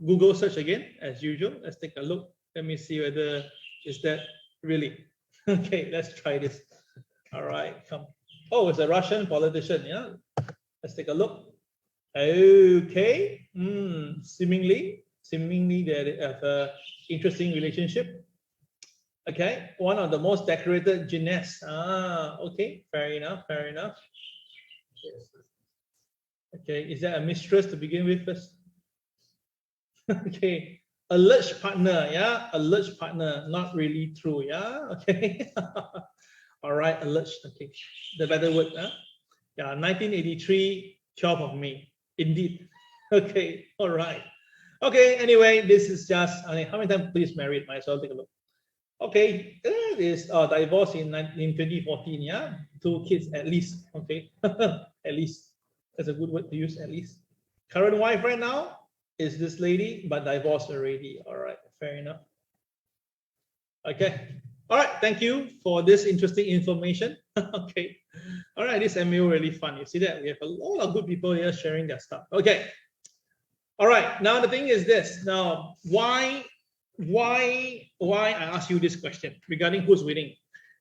Speaker 1: Google search again, as usual. Let's take a look. Let me see whether is that really. Okay, let's try this. All right, come. Oh, it's a Russian politician, yeah? Let's take a look. Okay, seemingly they have an interesting relationship. Okay, one of the most decorated gymnasts. Okay, fair enough. Okay, is that a mistress to begin with first? Okay, alleged partner, yeah, alleged partner, not really true, yeah, okay. All right, alleged, okay, the better word, huh? Yeah, 1983, 12th of May, indeed. Okay, all right. Okay, anyway, this is just, how many times police married? Might as well take a look. Okay, it is divorced in 2014, yeah? 2 kids at least, okay? At least. That's a good word to use, at least. Current wife right now is this lady, but divorced already. All right, fair enough. Okay. All right, thank you for this interesting information. Okay. All right, this MAO really fun. You see that? We have a lot of good people here sharing their stuff. Okay. All right, now the thing is this. Now, why I ask you this question regarding who's winning?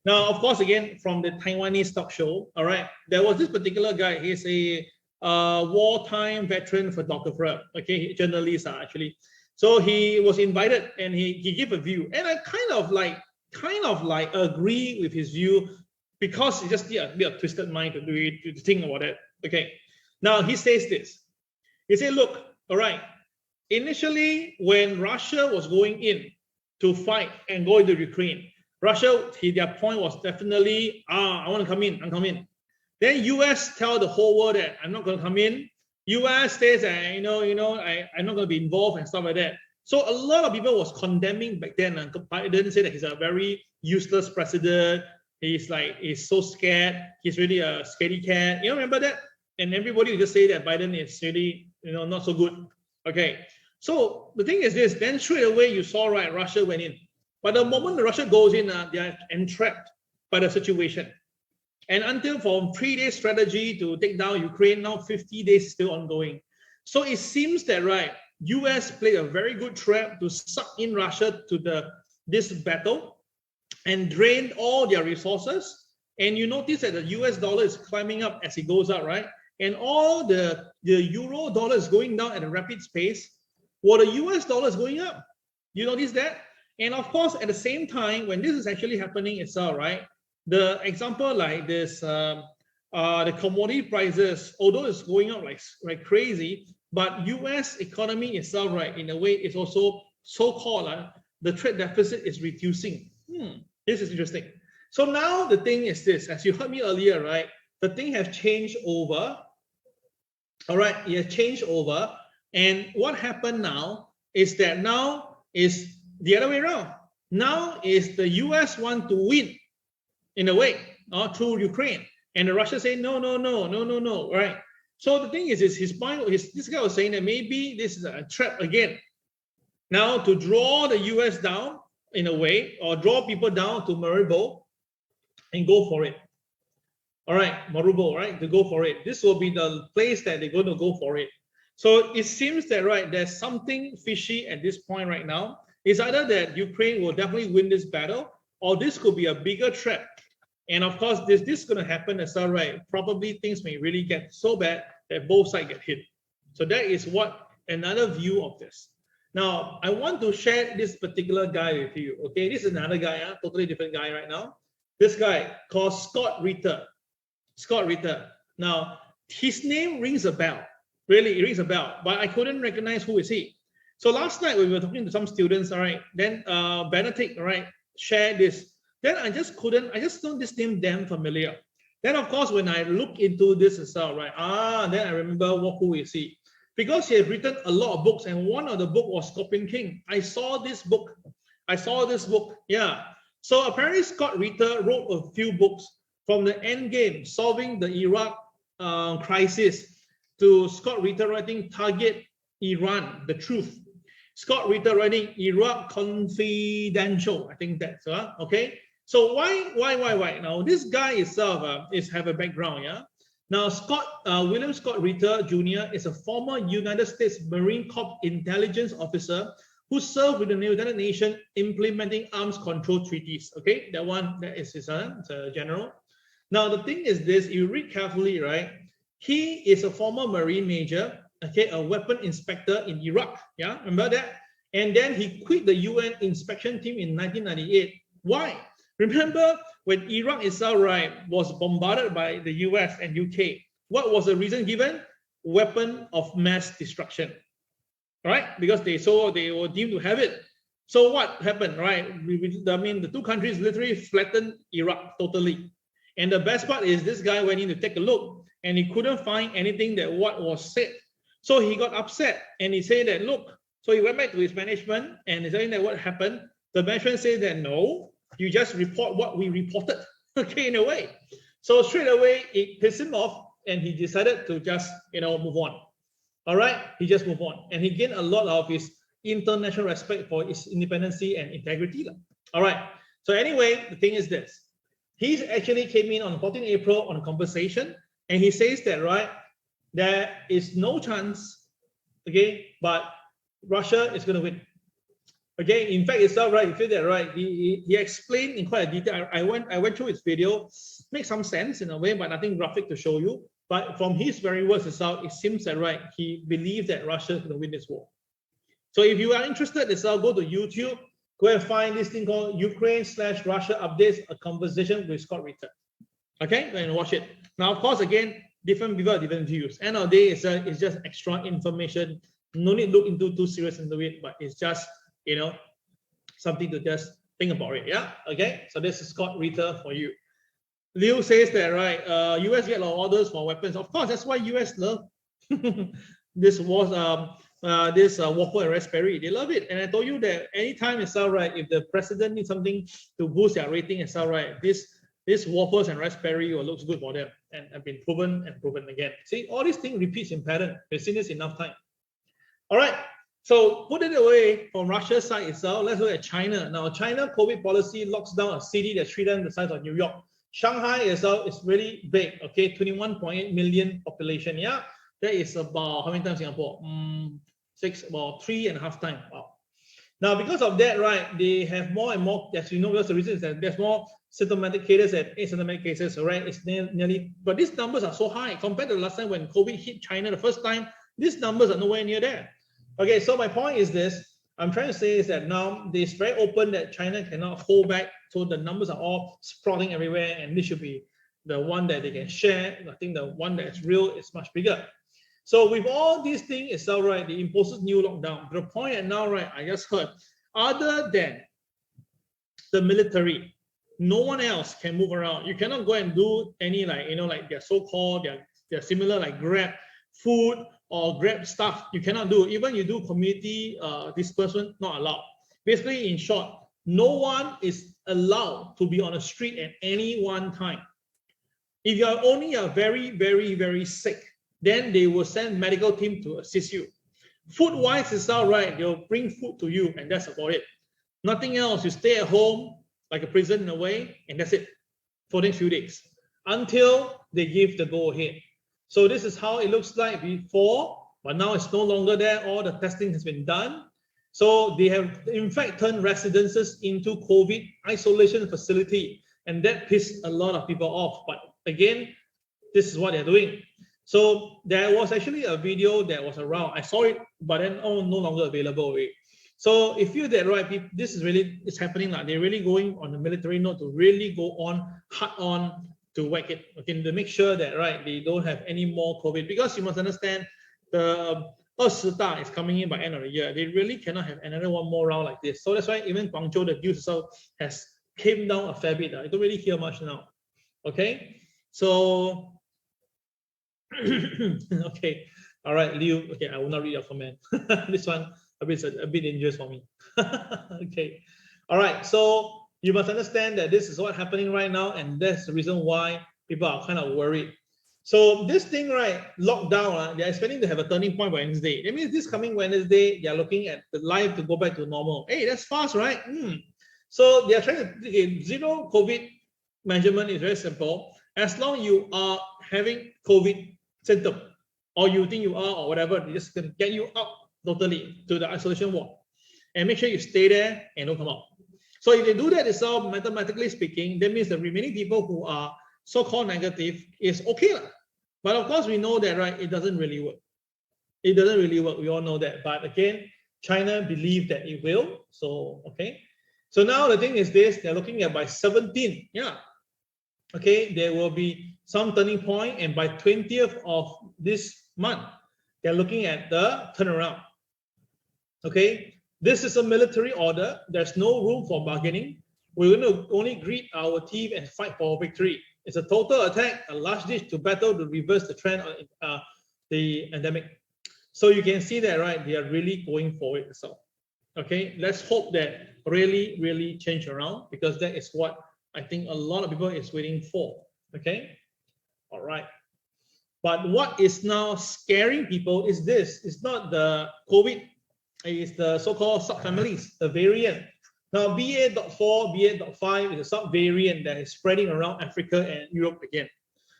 Speaker 1: Now, of course, again, from the Taiwanese talk show, all right, there was this particular guy. He's a wartime veteran photographer, okay, journalist actually. So he was invited and he gave a view, and I kind of like agree with his view, because it's just a bit of twisted mind to do it, to think about it. Okay, now he says this. He said, look, all right, initially when Russia was going in to fight and go into Ukraine, Russia, their point was definitely, I want to come in, I'm coming. Then US tell the whole world that I'm not going to come in. US says that, I'm not going to be involved and stuff like that. So a lot of people was condemning back then. And Biden said that he's a very useless president. He's so scared. He's really a scaredy cat. You remember that? And everybody would just say that Biden is really, not so good. Okay. So the thing is this, then straight away you saw, right, Russia went in. But the moment Russia goes in, they are entrapped by the situation. And until from 3-day strategy to take down Ukraine, now 50 days still ongoing. So it seems that, right, US played a very good trap to suck in Russia to this battle and drain all their resources. And you notice that the US dollar is climbing up as it goes up, right? And all the euro dollar is going down at a rapid pace, while the US dollar is going up. You notice that? And of course, at the same time, when this is actually happening itself, right? The example like this, the commodity prices, although it's going up like crazy, but US economy itself, right, in a way, is also so-called the trade deficit is reducing. This is interesting. So now the thing is this, as you heard me earlier, right, the thing has changed over. All right, it has changed over. And what happened now is that now is the other way around. Now is the US want to win in a way, through Ukraine. And the Russians say, no, right? So the thing is his point, this guy was saying that maybe this is a trap again. Now to draw the US down in a way, or draw people down to Mariupol and go for it. All right, Mariupol, right, to go for it. This will be the place that they're going to go for it. So it seems that, right, there's something fishy at this point right now. It's either that Ukraine will definitely win this battle, or this could be a bigger trap. And of course, this is going to happen as well, right? Probably things may really get so bad that both sides get hit. So that is what another view of this. Now, I want to share this particular guy with you. Okay, this is another guy, totally different guy right now. This guy called Scott Ritter. Scott Ritter. Now, his name rings a bell. Really, it rings a bell, but I couldn't recognize who is he. So last night when we were talking to some students, all right, then Benedict, all right, shared this. Then I just don't this name damn familiar. Then of course, when I look into this itself, right? Then I remember who is he? Because he has written a lot of books, and one of the book was Scorpion King. I saw this book. Yeah. So apparently Scott Ritter wrote a few books from the end game, solving the Iraq crisis, to Scott Ritter writing Target Iran, the Truth. Scott Ritter writing Iraq Confidential. I think that's okay. So why? Now this guy itself is have a background, yeah. Now William Scott Ritter Jr. is a former United States Marine Corps intelligence officer who served with the United Nations implementing arms control treaties. Okay, that is his general. Now the thing is this: you read carefully, right? He is a former Marine major, okay, a weapon inspector in Iraq. Yeah, remember that? And then he quit the UN inspection team in 1998. Why? Remember when Iraq itself, right, was bombarded by the US and UK? What was the reason given? Weapon of mass destruction, right? Because they were deemed to have it. So what happened, right? I mean, the two countries literally flattened Iraq totally. And the best part is this guy went in to take a look, and he couldn't find anything that what was said. So he got upset, and he said that, look, so he went back to his management, and he's saying that what happened. The management said that, no, you just report what we reported, okay, in a way. So straight away, it pissed him off, and he decided to just, move on. All right, he just moved on. And he gained a lot of his international respect for his independence and integrity. All right, so anyway, the thing is this. He actually came in on 14 April on a conversation, and he says that, right, there is no chance, okay, but Russia is going to win. Okay, in fact, itself, right, you feel that, right, he explained in quite a detail. I went through his video, makes some sense in a way, but nothing graphic to show you. But from his very words itself, it seems that, right, he believes that Russia is going to win this war. So if you are interested itself, go to YouTube, go and find this thing called Ukraine/Russia Updates, a conversation with Scott Ritter. Okay, go and watch it. Now, of course, again, different people have different views. End of the day, it's just extra information. No need to look into too serious into it, but it's just, something to just think about it. Yeah. Okay. So this is Scott Ritter for you. Liu says that, right, US get a lot of orders for weapons. Of course, that's why US love this was waffle and raspberry. They love it. And I told you that anytime it's all right, if the president needs something to boost their rating, it's all right. This waffles and raspberry will looks good for them, and have been proven again. See, all these things repeats in pattern. We've seen this enough time. All right. So put it away from Russia's side itself. Let's look at China. Now, China COVID policy locks down a city that's 3 times the size of New York. Shanghai itself is really big. Okay, 21.8 million population. Yeah, that is about how many times Singapore? About 3.5 times. Wow. Now, because of that, right, they have more and more. As you know, because the reason is that there's more symptomatic cases and asymptomatic cases. Right, it's nearly. But these numbers are so high compared to the last time when COVID hit China the first time. These numbers are nowhere near there. Okay, so my point is this. I'm trying to say is that now it's very open that China cannot hold back. So the numbers are all sprawling everywhere, and this should be the one that they can share. I think the one that's real is much bigger. So with all these things, it's all right. The imposes new lockdown. The point at now, right, I just heard, other than the military, no one else can move around. You cannot go and do any like their so-called, their similar like Grab food or Grab stuff. You cannot do. Even you do community disbursement, not allowed. Basically, in short, no one is allowed to be on the street at any one time. If you are only very, very, very sick, then they will send medical team to assist you. Food-wise, it's all right. They'll bring food to you, and that's about it. Nothing else. You stay at home like a prison in a way, and that's it for the next few days until they give the go-ahead. So this is how it looks like before, but now it's no longer there. All the testing has been done. So they have, in fact, turned residences into COVID isolation facility, and that pissed a lot of people off. But again, this is what they're doing. So there was actually a video that was around. I saw it, but then no longer available. So if you that right, this is really it's happening. Like they're really going on the military note to really go on hard on to whack it, okay, to make sure that right they don't have any more COVID, because you must understand the 20大 is coming in by end of the year. They really cannot have another one more round like this. So that's why even Guangzhou, the news itself has came down a fair bit. I don't really hear much now. Okay, So, okay, all right, Liu. Okay, I will not read your comment. This one a bit dangerous for me. Okay, all right. So you must understand that this is what's happening right now, and that's the reason why people are kind of worried. So this thing, right, lockdown, they are expecting to have a turning point Wednesday. That means this coming Wednesday, they are looking at the life to go back to normal. Hey, that's fast, right? So they are trying to zero COVID measurement is very simple. As long you are having COVID symptom, or you think you are, or whatever, they just can get you out totally to the isolation ward, and make sure you stay there and don't come out. So if they do that itself, mathematically speaking, that means the remaining people who are so-called negative is okay. But of course, we know that, right? It doesn't really work. It doesn't really work. We all know that. But again, China believes that it will. So, okay. So now the thing is this, they're looking at by 17. Yeah. Okay, there will be some turning point, and by 20th of this month, they're looking at the turnaround. Okay, this is a military order. There's no room for bargaining. We're going to only grit our teeth and fight for victory. It's a total attack, a last ditch to battle to reverse the trend of the pandemic. So you can see that, right? They are really going for it. So, okay, let's hope that really change around, because that is what I think a lot of people is waiting for. Okay, all right. But what is now scaring people is this. It's not the COVID. It's the so-called subfamilies, the variant. Now, BA.4, BA.5 is a subvariant that is spreading around Africa and Europe again.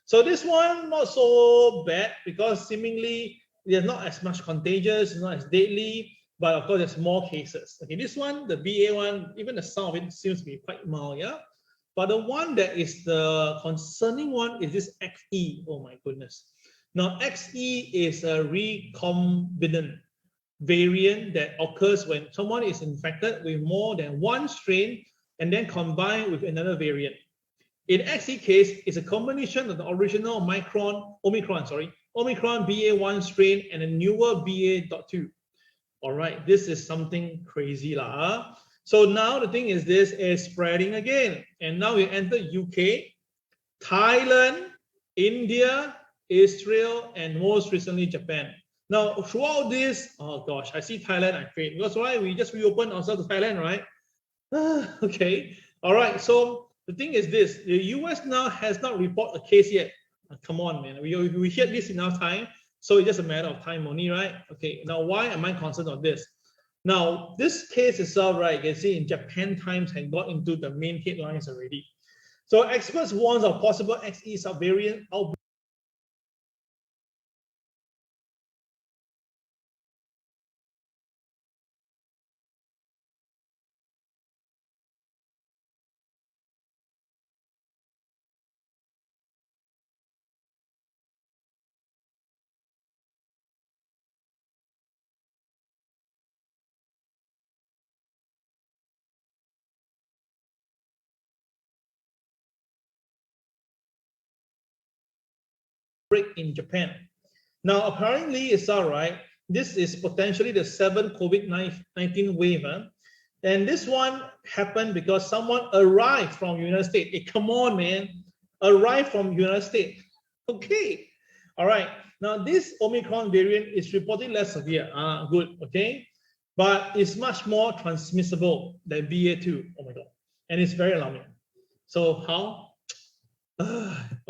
Speaker 1: So this one not so bad, because seemingly they're not as much contagious, it's not as deadly, but of course there's more cases. Okay, this one, the BA one, even the sound of it seems to be quite mild, yeah? But the one that is the concerning one is this XE. Oh my goodness. Now, XE is a recombinant variant that occurs when someone is infected with more than one strain and then combined with another variant. In XE case, it's a combination of the original Omicron BA1 strain and a newer BA.2. All right, this is something crazy lah. So now the thing is, this is spreading again, and now we enter UK, Thailand, India, Israel, and most recently Japan. Now, throughout this, oh gosh, I see Thailand, I faint. Because why? We just reopened ourselves to Thailand, right? Okay, all right. So the thing is this, the US now has not reported a case yet. Come on, man. We hear this in our time, so it's just a matter of time only, right? Okay, now why am I concerned on this? Now, this case itself, right, you can see in Japan Times had got into the main headlines already. So experts warn of possible XE subvariant outbreak. In Japan. Now, apparently, it's all right. This is potentially the 7th COVID-19 wave. And this one happened because someone arrived from United States. Hey, come on, man. Arrived from United States. Okay. All right. Now, this Omicron variant is reportedly less severe. Good. Okay. But it's much more transmissible than BA2. Oh, my God. And it's very alarming. So how?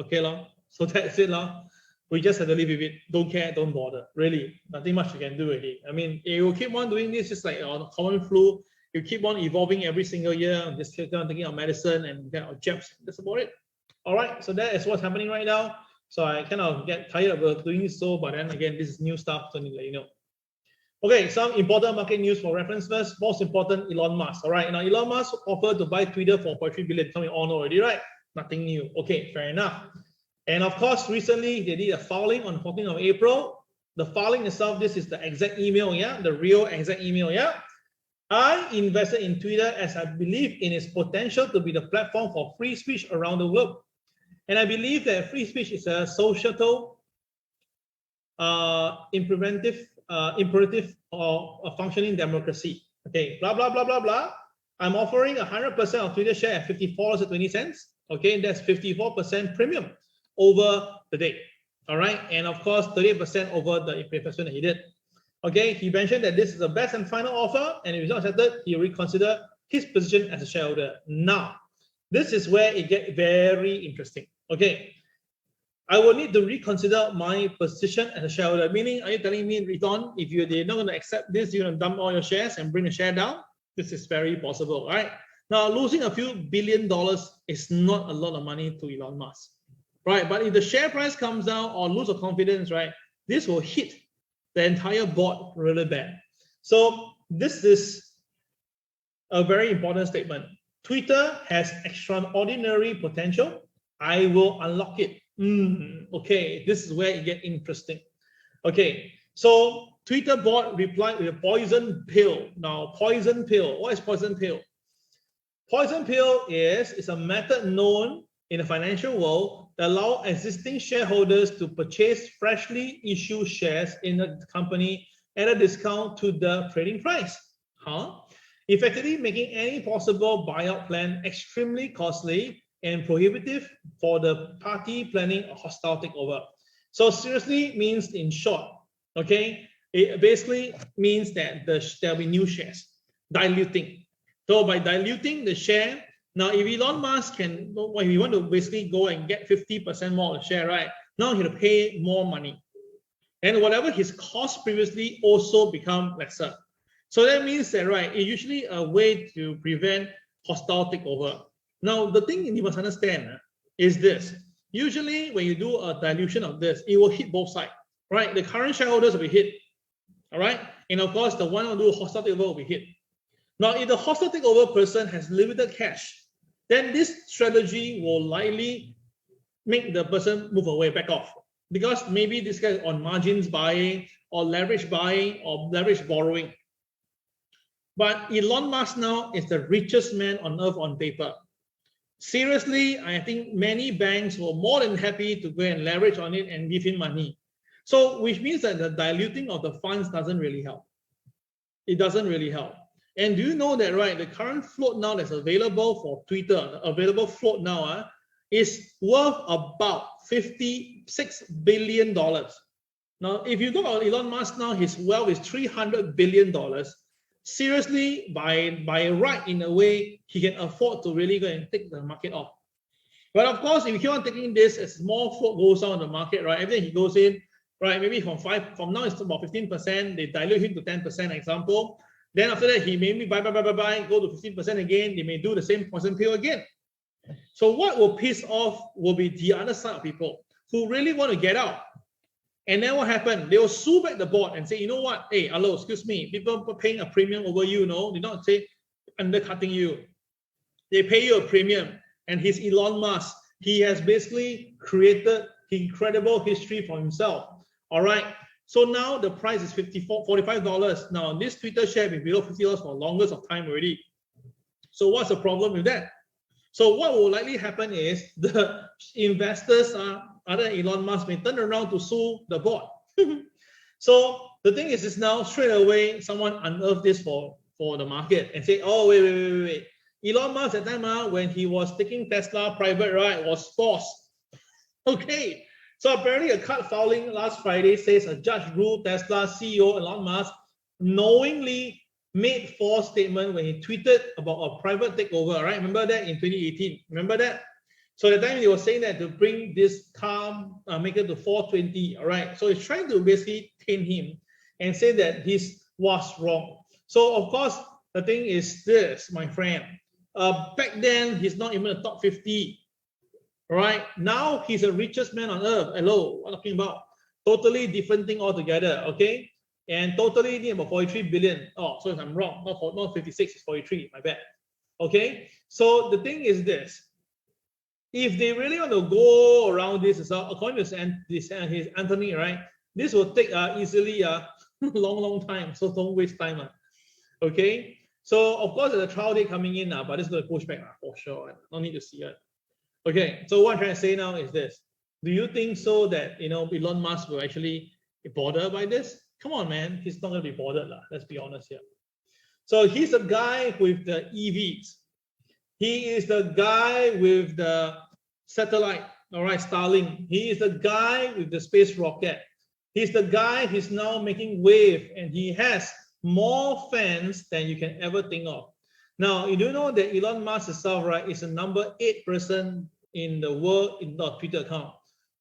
Speaker 1: Okay, long. So that's it, long. We just have to live with it. Don't care, don't bother. Really, nothing much you can do already. I mean, you keep on doing this, just like on common flu. You keep on evolving every single year. Just keep on taking out medicine and get out jabs. That's about it. All right. So that is what's happening right now. So I kind of get tired of doing so, but then again, this is new stuff, so I need to let you know. Okay, some important market news for reference first. Most important, Elon Musk. All right. Now, Elon Musk offered to buy Twitter for $4.3 billion. Some of you all know already, right? Nothing new. Okay, fair enough. And of course, recently they did a filing on 14th of April. The filing itself, this is the exact email, yeah, the real exact email, yeah. I invested in Twitter as I believe in its potential to be the platform for free speech around the globe. And I believe that free speech is a societal imperative of a functioning democracy. Okay, blah, blah, blah, blah, blah. I'm offering 100% of Twitter share at $54.20. Okay, that's 54% premium. over the day. All right, and of course 38% over the investment that he did. Okay, he mentioned that this is the best and final offer, and if it's not accepted, he reconsider his position as a shareholder. Now, this is where it gets very interesting. Okay, I will need to reconsider my position as a shareholder. Meaning, are you telling me, Riton, if they're not going to accept this, you're going to dump all your shares and bring the share down? This is very possible, right? Now, losing a few $1 billion is not a lot of money to Elon Musk, right? But if the share price comes down or lose of confidence, right, this will hit the entire board really bad. So this is a very important statement. Twitter has extraordinary potential. I will unlock it. Okay, this is where it gets interesting. Okay, so Twitter board replied with a poison pill. Now, poison pill. What is poison pill? Poison pill is a method known in the financial world that allows existing shareholders to purchase freshly issued shares in a company at a discount to the trading price. Effectively making any possible buyout plan extremely costly and prohibitive for the party planning a hostile takeover. So seriously means, in short, okay, it basically means that there'll be new shares, diluting. So by diluting the share, now if Elon Musk can, when he want to basically go and get 50% more of the share, right? Now he'll pay more money. And whatever his cost previously also become lesser. So that means that, right, it's usually a way to prevent hostile takeover. Now, the thing you must understand is this. Usually, when you do a dilution of this, it will hit both sides, right? The current shareholders will be hit, all right? And of course, the one who do hostile takeover will be hit. Now, if the hostile takeover person has limited cash, then this strategy will likely make the person move away, back off. Because maybe this guy is on margins buying or leverage buying or leverage borrowing. But Elon Musk now is the richest man on earth on paper. Seriously, I think many banks were more than happy to go and leverage on it and give him money. So, which means that the diluting of the funds doesn't really help. It doesn't really help. And do you know that, right, the current float now that's available for Twitter, the available float now is worth about $56 billion. Now, if you look at Elon Musk now, his wealth is $300 billion. Seriously, by right, in a way, he can afford to really go and take the market off. But of course, if you keep on taking this, as more float goes on the market, right, everything he goes in, right, maybe from now it's about 15%, they dilute him to 10%, example. Then after that, he maybe buy, go to 15% again. They may do the same poison pill again. So what will piss off will be the other side of people who really want to get out. And then what happened? They will sue back the board and say, you know what? Hey, hello, excuse me. People are paying a premium over you, no? They don't say undercutting you. They pay you a premium. And he's Elon Musk. He has basically created incredible history for himself. All right. So now the price is $45. Now this Twitter share has been below $50 for the longest of time already. So what's the problem with that? So what will likely happen is the investors, other than Elon Musk, may turn around to sue the board. So the thing is now straight away someone unearthed this for the market and say, oh, wait. Elon Musk at that time when he was taking Tesla private, right, was forced. Okay. So apparently a court filing last Friday says a judge ruled Tesla CEO Elon Musk knowingly made false statement when he tweeted about a private takeover, right? Remember that in 2018? Remember that? So at the time he was saying that to bring this car maker to 420, all right? So he's trying to basically taint him and say that he was wrong. So of course, the thing is this, my friend. Back then, he's not even a top 50. All right, now he's the richest man on earth. Hello, what am I talking about? Totally different thing altogether, okay? And totally need about 43 billion. Oh, so if I'm wrong, not 56, it's 43, my bad. Okay, so the thing is this. If they really want to go around this, according to his Anthony, right, this will take easily a long time, so don't waste time. Okay, so of course there's a trial date coming in now, but it's going to push back for sure. No need to see it. Okay, so what I'm trying to say now is this. Do you think so that, Elon Musk will actually be bothered by this? Come on, man. He's not going to be bothered. Let's be honest here. So he's a guy with the EVs. He is the guy with the satellite. All right, Starlink. He is the guy with the space rocket. He's the guy who's now making wave, and he has more fans than you can ever think of. Now, you do know that Elon Musk itself, right, is the number 8 person in the world in the Twitter account.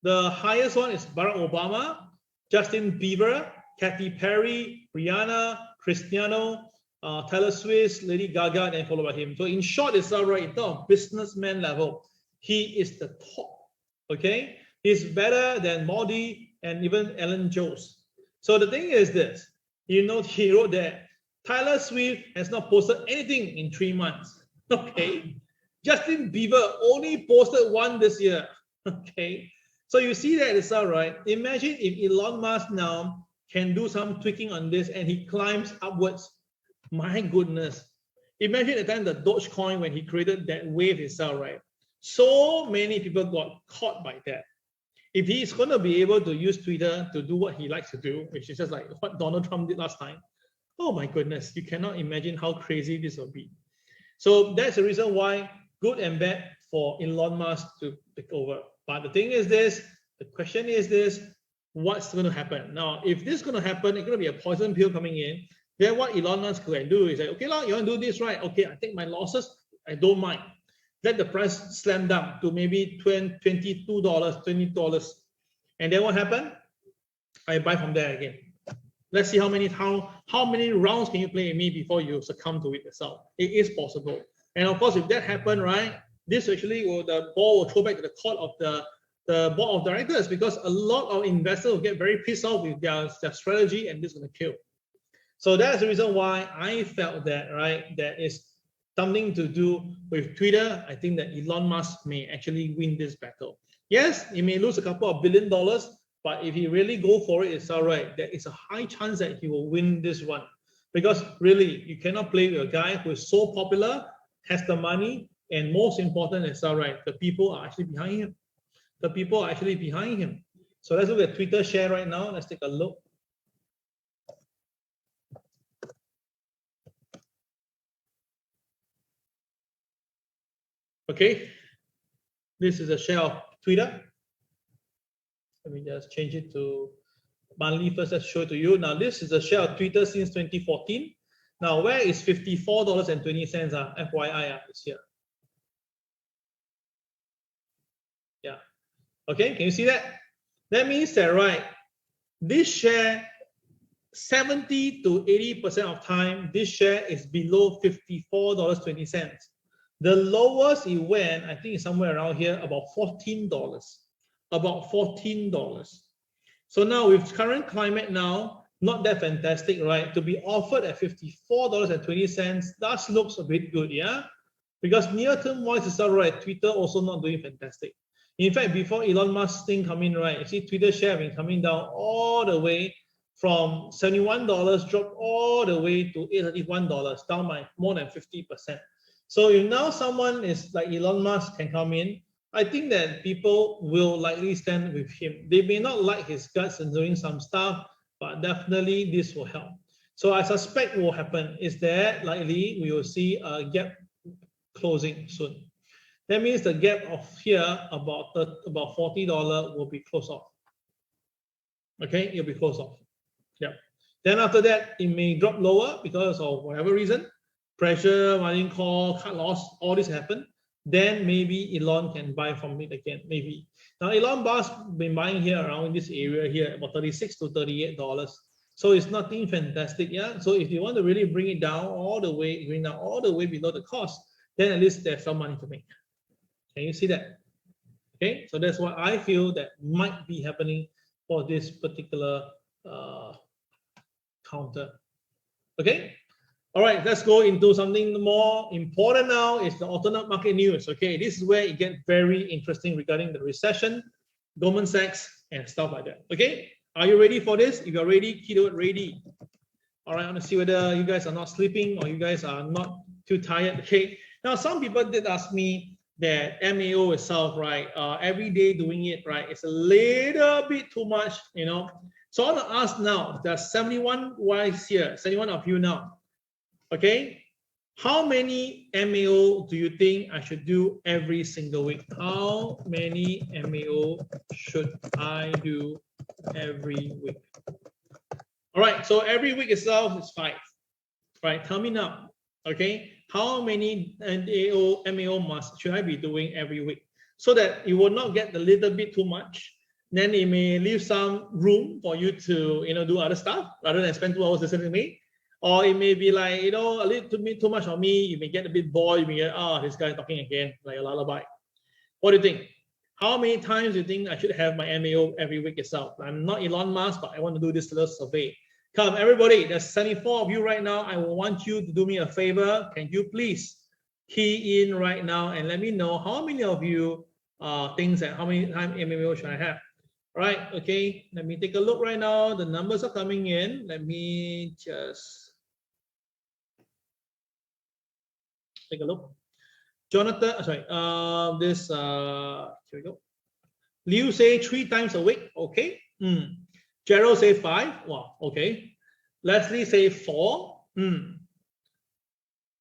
Speaker 1: The highest one is Barack Obama, Justin Bieber, Katy Perry, Rihanna, Cristiano, Taylor Swift, Lady Gaga, and followed by him. So in short, itself, right, in terms of businessman level, he is the top. Okay, he's better than Modi and even Ellen Jones. So the thing is this, you know, he wrote that Taylor Swift has not posted anything in 3 months. Okay, Justin Bieber only posted one this year. Okay, so you see that itself, right? Imagine if Elon Musk now can do some tweaking on this and he climbs upwards. My goodness, imagine the time the Dogecoin when he created that wave itself, right? So many people got caught by that. If he's going to be able to use Twitter to do what he likes to do, which is just like what Donald Trump did last time, oh my goodness, you cannot imagine how crazy this will be. So that's the reason why good and bad for Elon Musk to take over. But the thing is this, the question is this, what's going to happen? Now, if this is going to happen, it's going to be a poison pill coming in. Then what Elon Musk can do is like, okay, you want to do this, right? Okay, I take my losses, I don't mind. Let the price slam down to maybe $22, $20. And then what happened? I buy from there again. Let's see how many rounds can you play with me before you succumb to it yourself. It is possible. And of course, if that happened, right, this actually the ball will throw back to the court of the board of directors, because a lot of investors will get very pissed off with their strategy, and this is going to kill. So that's the reason why I felt that, right, that is something to do with Twitter. I think that Elon Musk may actually win this battle. Yes, he may lose a couple of $1 billion, but if he really go for it, it's all right. There is a high chance that he will win this one, because really you cannot play with a guy who is so popular, has the money, and most important, it's all right, the people are actually behind him. The people are actually behind him. So let's look at Twitter share right now. Let's take a look. Okay, this is a share of Twitter. Let me just change it to monthly first. Let's show it to you. Now, this is a share of Twitter since 2014. Now, where is $54.20? FYI, this year. Yeah. Okay, can you see that? That means that, right, this share, 70 to 80% of time, this share is below $54.20. The lowest it went, I think it's somewhere around here, about $14. About $14. So now with current climate now, not that fantastic, right? To be offered at $54.20 does looks a bit good, yeah? Because near-term wise, it's all right. Twitter also not doing fantastic. In fact, before Elon Musk thing come in, right, you see Twitter share been coming down all the way from $71, dropped all the way to $81, down by more than 50%. So if now someone is like Elon Musk can come in, I think that people will likely stand with him. They may not like his guts and doing some stuff, but definitely this will help. So I suspect what will happen is that likely we will see a gap closing soon. That means the gap of here about $40 will be closed off. Okay, it'll be closed off. Yeah. Then after that, it may drop lower because of whatever reason. Pressure, margin call, cut loss, all this happen, then maybe Elon can buy from it again, maybe. Now, Elon Musk been buying here around this area here, about $36 to $38. So it's nothing fantastic, yeah? So if you want to really bring it down all the way, bring down all the way below the cost, then at least there's some money to make. Can you see that? Okay, so that's what I feel that might be happening for this particular counter. Okay. All right, let's go into something more important now. It's the alternate market news. Okay, this is where it gets very interesting regarding the recession, Goldman Sachs, and stuff like that. Okay, are you ready for this? If you're ready, keyword ready. All right, I want to see whether you guys are not sleeping or you guys are not too tired. Okay, now some people did ask me that MAO itself, right, every day doing it, right, it's a little bit too much, you know. So I want to ask now, there's 71 wives here, 71 of you now. Okay, How many MAO do you think I should do every single week? How many MAO should I do every week? All right, so every week itself is 5. Right, tell me now. Okay, how many MAO should I be doing every week, so that you will not get a little bit too much. Then it may leave some room for you to do other stuff rather than spend 2 hours listening to me. Or it may be like, a little too much on me. You may get a bit bored. You may get, this guy talking again, like a lullaby. What do you think? How many times do you think I should have my MAO every week itself? I'm not Elon Musk, but I want to do this little survey. Come, everybody, there's 74 of you right now. I will want you to do me a favor. Can you please key in right now and let me know how many of you thinks that how many times MAO should I have? All right, okay, let me take a look right now. The numbers are coming in. Let me just take a look. Jonathan, sorry, here we go. Liu say 3 times a week. Okay. Gerald say 5. Wow. Okay. Leslie say 4.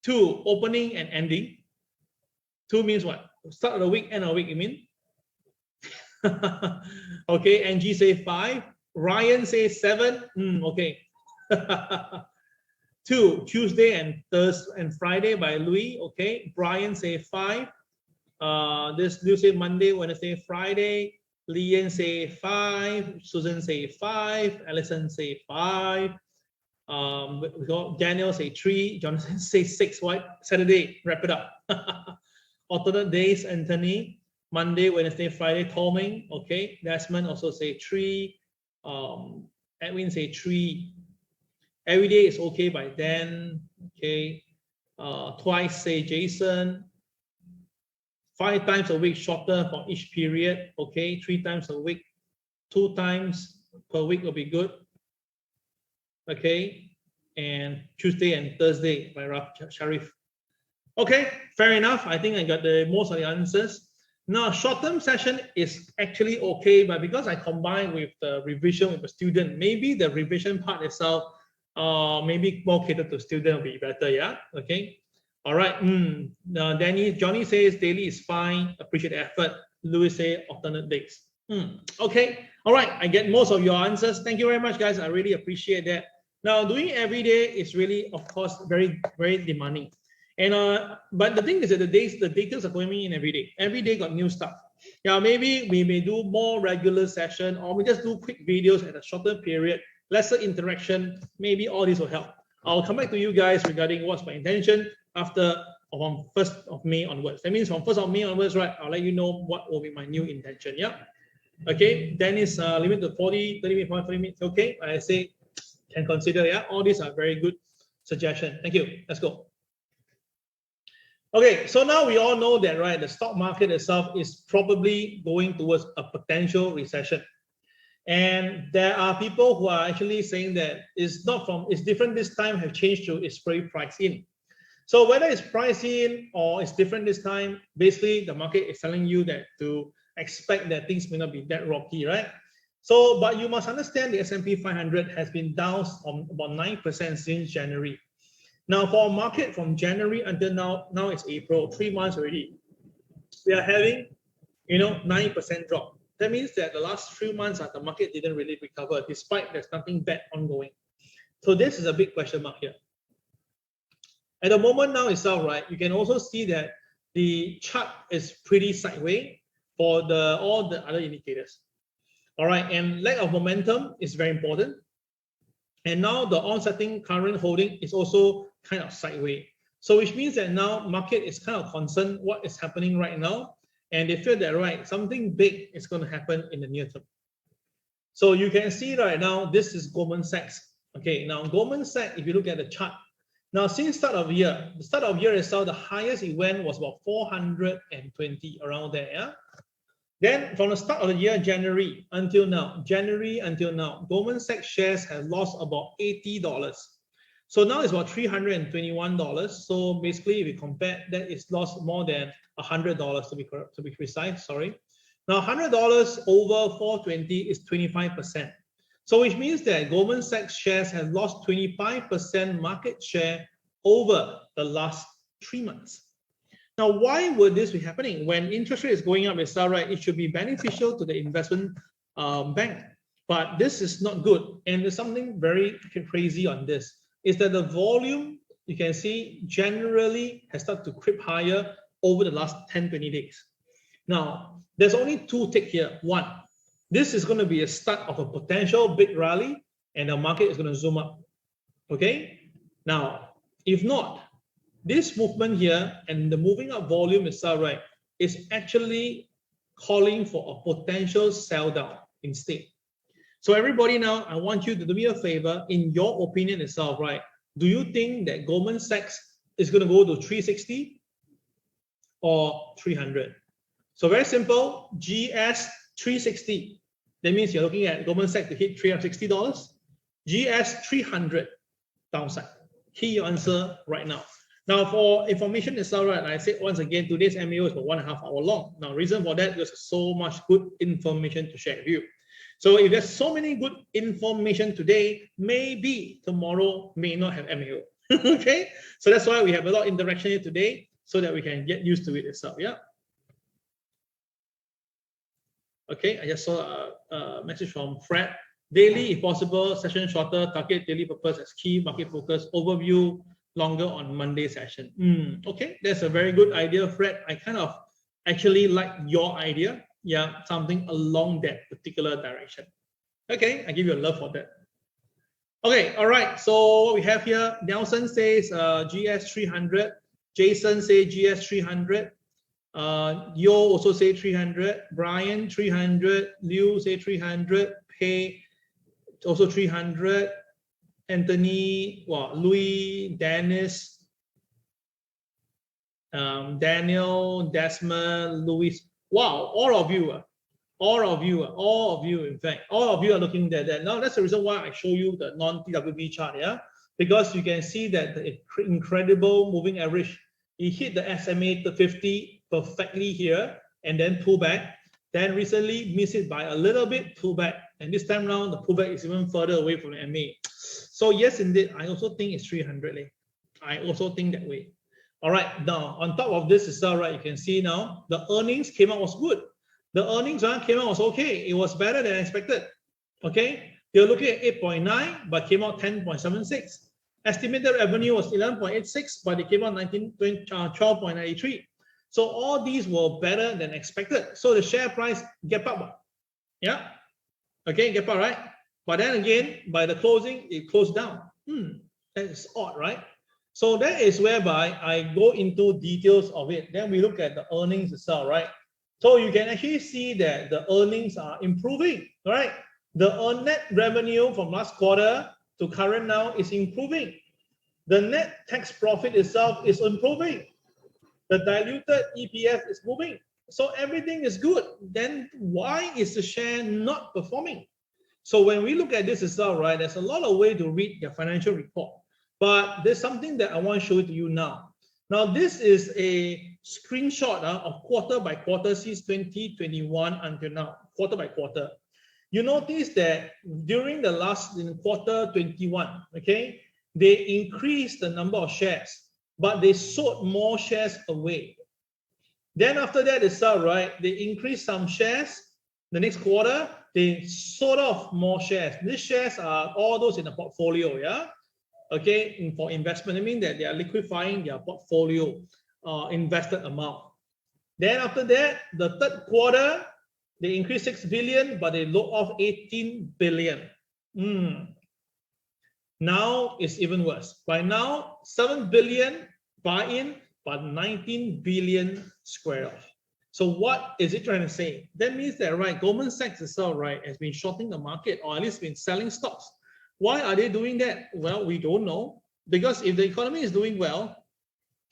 Speaker 1: 2 opening and ending. 2 means what? Start of the week, end of the week. You mean? Okay. Angie say 5. Ryan say 7. Okay. 2 Tuesday and Thursday and Friday by Louis. Okay. Brian say 5. This Liu say Monday, Wednesday, Friday. Lian say 5. Susan say 5. Alison say 5. We got Daniel say 3. Jonathan say 6. What? Saturday. Wrap it up. Alternate days. Anthony. Monday, Wednesday, Friday. Toming. Okay. Desmond also say 3. Edwin say 3. Every day is okay by Dan. Okay. Twice say Jason. 5 times a week shorter for each period. Okay. 3 times a week. 2 times per week will be good. Okay. And Tuesday and Thursday by Sharif. Okay. Fair enough. I think I got the most of the answers. Now, short-term session is actually okay, but because I combine with the revision with the student, maybe the revision part itself maybe more catered to student will be better. Yeah. Okay. All right. Johnny says daily is fine. Appreciate the effort. Louis say alternate days. Okay. All right. I get most of your answers. Thank you very much, guys. I really appreciate that. Now, doing every day is really, of course, very, very demanding. And but the thing is that the details are coming in every day. Every day got new stuff. Yeah, maybe we may do more regular session, or we just do quick videos at a shorter period, lesser interaction. Maybe all this will help. I'll come back to you guys regarding what's my intention after from 1st of May onwards. That means from 1st of May onwards, right? I'll let you know what will be my new intention. Yeah. Okay. Dennis, limit to 40 minutes, 40 minutes. Okay. I say can consider. Yeah. All these are very good suggestions. Thank you. Let's go. Okay, so now we all know that, right? The stock market itself is probably going towards a potential recession. And there are people who are actually saying that it's different this time, have changed to it's very priced in. So whether it's priced in or it's different this time, basically the market is telling you that to expect that things may not be that rocky, right? So, but you must understand the S&P 500 has been down on about 9% since January. Now, for a market from January until now it's April, 3 months already. We are having, 9% drop. That means that the last 3 months the market didn't really recover, despite there's nothing bad ongoing. So this is a big question mark here. At the moment now itself, right, you can also see that the chart is pretty sideways for all the other indicators. All right, and lack of momentum is very important. And now the onsetting current holding is also kind of sideways. So which means that now market is kind of concerned what is happening right now. And they feel that, right, something big is going to happen in the near term. So you can see right now, this is Goldman Sachs. Okay, now Goldman Sachs, if you look at the chart, now since the start of year itself, the highest it went was about 420, around there, yeah? Then from the start of the year, January until now, Goldman Sachs shares have lost about $80. So now it's about $321. So basically, if we compare, that is lost more than $100 to be precise. Sorry. Now $100 over 420 is 25%. So which means that Goldman Sachs shares have lost 25% market share over the last 3 months. Now, why would this be happening? When interest rate is going up, it's all right, it should be beneficial to the investment bank. But this is not good. And there's something very crazy on this, is that the volume, you can see, generally has started to creep higher over the last 10, 20 days. Now, there's only two take here. One, this is going to be a start of a potential big rally, and the market is going to zoom up. Okay? Now, if not, this movement here and the moving up volume itself, right, is actually calling for a potential sell down instead. So everybody now, I want you to do me a favor, in your opinion itself, right? Do you think that Goldman Sachs is going to go to 360 or 300? So very simple, GS 360. That means you're looking at Goldman Sachs to hit $360. GS 300 downside. Key answer right now. Now, for information itself, right, I said once again, today's MAO is for 1.5 hours long. Now, reason for that, there's so much good information to share with you. So if there's so many good information today, maybe tomorrow may not have MAO. Okay? So that's why we have a lot of interaction here today, so that we can get used to it itself. Yeah. Okay, I just saw a message from Fred. Daily, if possible, session shorter, target daily purpose as key, market focus, overview longer on Monday session. Okay, that's a very good idea, Fred. I kind of actually like your idea. Yeah, something along that particular direction. Okay, I give you a love for that. Okay, all right. So what we have here, Nelson says GS 300. Jason say GS 300. Yo also say 300. Brian 300. Liu say 300. Pei also 300. Anthony, Louis, Dennis, Daniel, Desmond, Louis. Wow, all of you, in fact, all of you are looking at that. Now, that's the reason why I show you the non-TWB chart, yeah? Because you can see that the incredible moving average, it hit the SMA to 50 perfectly here, and then pull back. Then recently missed it by a little bit, pull back. And this time around, the pullback is even further away from the MA. So yes, indeed, I also think it's 300. I also think that way. All right, now on top of this itself, right, you can see now the earnings came out was good. The earnings came out was okay. It was better than expected. Okay, they were looking at 8.9, but came out 10.76. Estimated revenue was 11.86, but it came out 12.93. So all these were better than expected. So the share price gap up. Yeah. Okay, gap up, right? But then again, by the closing, it closed down. That is odd, right? So that is whereby I go into details of it. Then we look at the earnings itself, right? So you can actually see that the earnings are improving, right? The net revenue from last quarter to current now is improving. The net tax profit itself is improving. The diluted EPS is moving. So everything is good. Then why is the share not performing? So when we look at this itself, right, there's a lot of way to read your financial report. But there's something that I want to show to you now. Now, this is a screenshot of quarter by quarter since 2021 until now, quarter by quarter. You notice that during the last quarter 21, okay, they increased the number of shares, but they sold more shares away. Then after that itself, right, they increased some shares. The next quarter, they sold off more shares. These shares are all those in the portfolio, yeah? Okay, for investment, I mean that they are liquefying their portfolio invested amount. Then after that, the third quarter, they increased 6 billion, but they load off 18 billion. Now it's even worse. By now, 7 billion buy-in, but 19 billion square off. So what is it trying to say? That means that, right, Goldman Sachs itself, right, has been shorting the market, or at least been selling stocks. Why are they doing that? Well, we don't know. Because if the economy is doing well,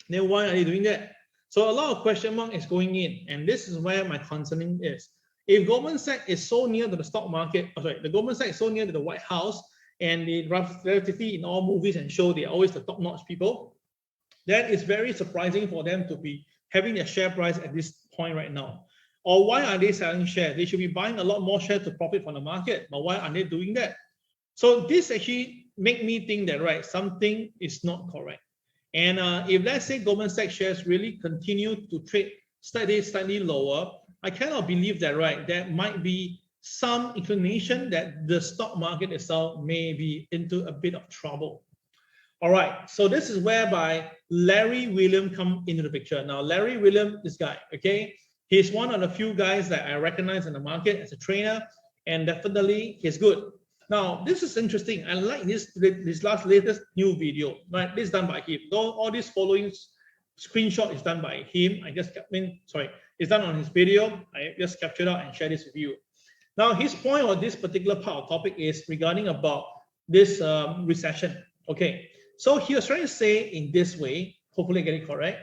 Speaker 1: then why are they doing that? So a lot of question mark is going in, and this is where my concerning is. If Goldman Sachs is so near to the stock market, the Goldman Sachs is so near to the White House, and they relatively in all movies and shows they are always the top-notch people, then it's very surprising for them to be having their share price at this point right now. Or why are they selling shares? They should be buying a lot more shares to profit from the market, but why are they doing that? So this actually make me think that, right, something is not correct. And if let's say Goldman Sachs shares really continue to trade slightly lower, I cannot believe that, right? There might be some inclination that the stock market itself may be into a bit of trouble. All right, so this is whereby Larry William come into the picture. Now, Larry William, this guy, okay, he's one of the few guys that I recognize in the market as a trainer, and definitely he's good. Now, this is interesting. I like this latest new video, right? This is done by him. All this following screenshot is done by him. It's done on his video. I just captured out and share this with you. Now, his point on this particular part of topic is regarding about this recession. Okay, so he was trying to say in this way, hopefully I get it correct.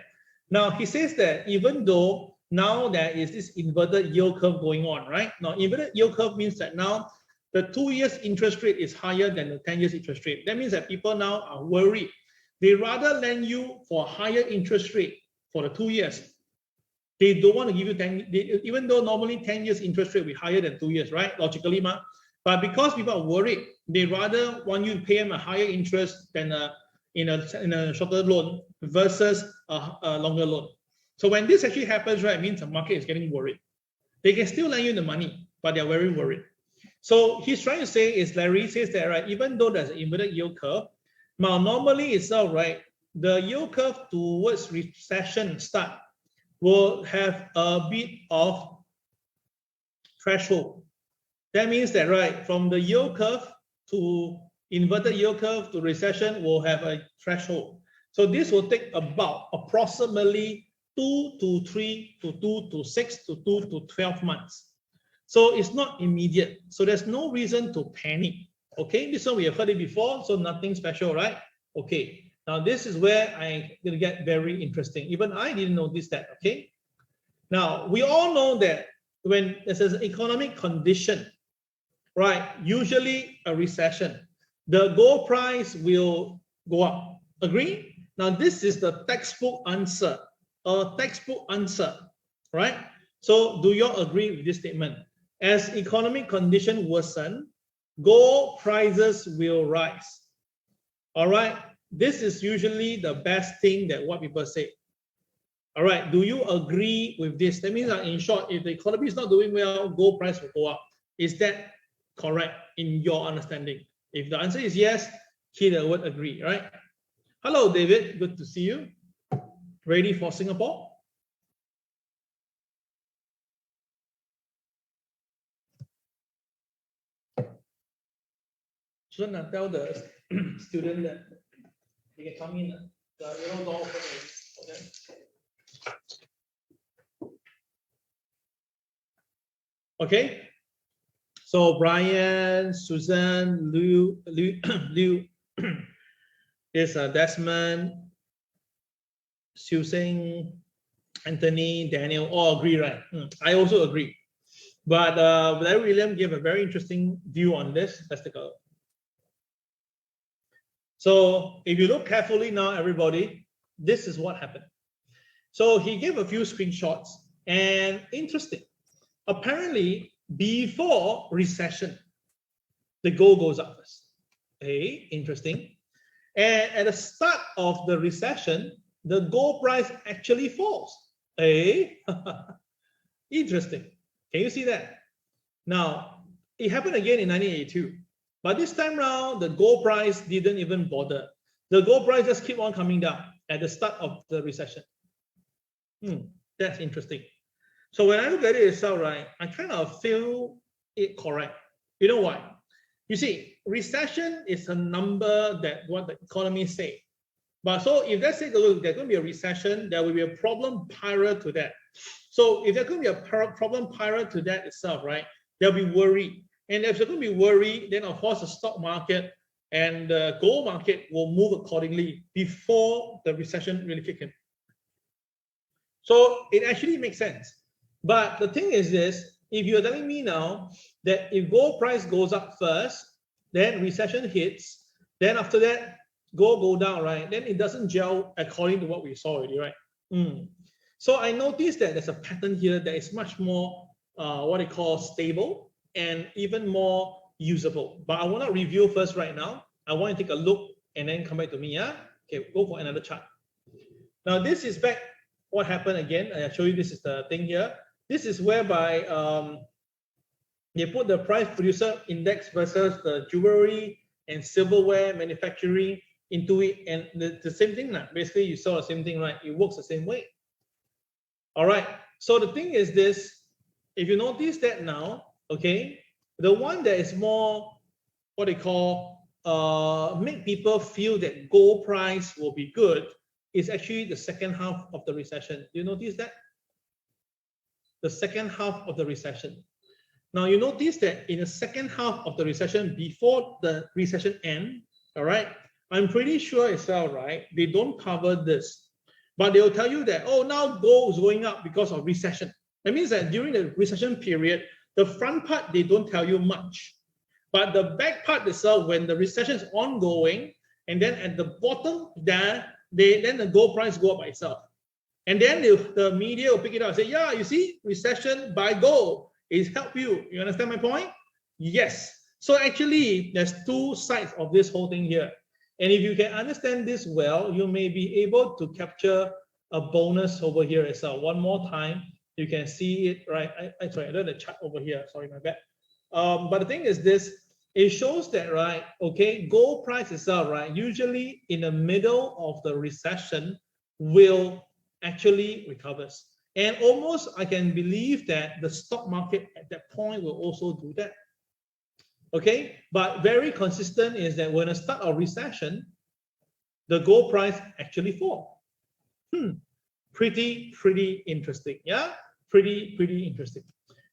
Speaker 1: Now, he says that even though now there is this inverted yield curve going on, right? Now, inverted yield curve means that now the 2 years interest rate is higher than the 10 years interest rate. That means that people now are worried. They rather lend you for a higher interest rate for the 2 years. They don't want to give you 10, even though normally 10 years interest rate will be higher than 2 years, right? Logically, but because people are worried, they rather want you to pay them a higher interest than in a shorter loan versus a longer loan. So when this actually happens, right, it means the market is getting worried. They can still lend you the money, but they're very worried. So he's trying to say is, Larry says that, right, even though there's an inverted yield curve, now normally itself, right, the yield curve towards recession start will have a bit of threshold. That means that, right, from the yield curve to inverted yield curve to recession will have a threshold. So this will take about approximately 2 to 3 to 2 to 6 to 2 to 12 months. So it's not immediate. So there's no reason to panic. Okay, this one we have heard it before, so nothing special, right? Okay, now this is where I gonna get very interesting. Even I didn't notice that, okay? Now, we all know that when there's an economic condition, right, usually a recession, the gold price will go up. Agree? Now, this is the textbook answer, right? So do you all agree with this statement? As economic condition worsen, gold prices will rise. All right, this is usually the best thing that what people say. All right, do you agree with this? That means that in short, if the economy is not doing well, gold price will go up. Is that correct in your understanding? If the answer is yes, hit the word agree, right? Hello, David, good to see you. Ready for Singapore? Shouldn't I tell the student that they can come in? The door open for them. Okay. So Brian, Susan, Liu, is Desmond, Susan, Anthony, Daniel, all agree, right? I also agree. But Larry William gave a very interesting view on this. Let's take a look. So if you look carefully now, everybody, this is what happened. So he gave a few screenshots, and interesting. Apparently, before recession, the gold goes up first. Hey, interesting. And at the start of the recession, the gold price actually falls. Hey, interesting. Can you see that? Now, it happened again in 1982. But this time around, the gold price didn't even bother. The gold price just keep on coming down at the start of the recession. That's interesting. So when I look at it itself, right, I kind of feel it correct. You know why? You see, recession is a number that what the economists say. But so if let's say there's going to be a recession, there will be a problem prior to that. So if there's going to be a problem prior to that itself, right, there'll be worry. And if there's going to be worry, then of course the stock market and the gold market will move accordingly before the recession really kicks in. So it actually makes sense. But the thing is this, if you're telling me now that if gold price goes up first, then recession hits, then after that, gold go down, right? Then it doesn't gel according to what we saw already, right? So I noticed that there's a pattern here that is much more what they call stable and even more usable. But I want to review first right now. I want to take a look and then come back to me, yeah? Okay, go for another chart. Now this is back what happened again. I'll show you. This is the thing here. This is whereby they put the price producer index versus the jewelry and silverware manufacturing into it, and the same thing now. Basically, you saw the same thing, right? It works the same way. All right. So the thing is this: if you notice that now, okay, the one that is more what they call make people feel that gold price will be good is actually the second half of the recession. Do you notice that? The second half of the recession. Now you notice that in the second half of the recession, before the recession end, all right, I'm pretty sure as well, right? They don't cover this, but they will tell you that, oh, now gold is going up because of recession. That means that during the recession period, the front part, they don't tell you much. But the back part itself, when the recession is ongoing, and then at the bottom there, then the gold price go up by itself. And then the media will pick it up and say, yeah, you see, recession, buy gold. It help you. You understand my point? Yes. So actually, there's two sides of this whole thing here. And if you can understand this well, you may be able to capture a bonus over here as well. One more time, you can see it, right? Sorry, I don't have the chart over here. Sorry, my bad. But the thing is this, it shows that, right, okay, gold price itself, right, usually in the middle of the recession will actually recovers. And almost I can believe that the stock market at that point will also do that. Okay, but very consistent is that when I start a recession, the gold price actually fall. Pretty interesting. Yeah, pretty interesting.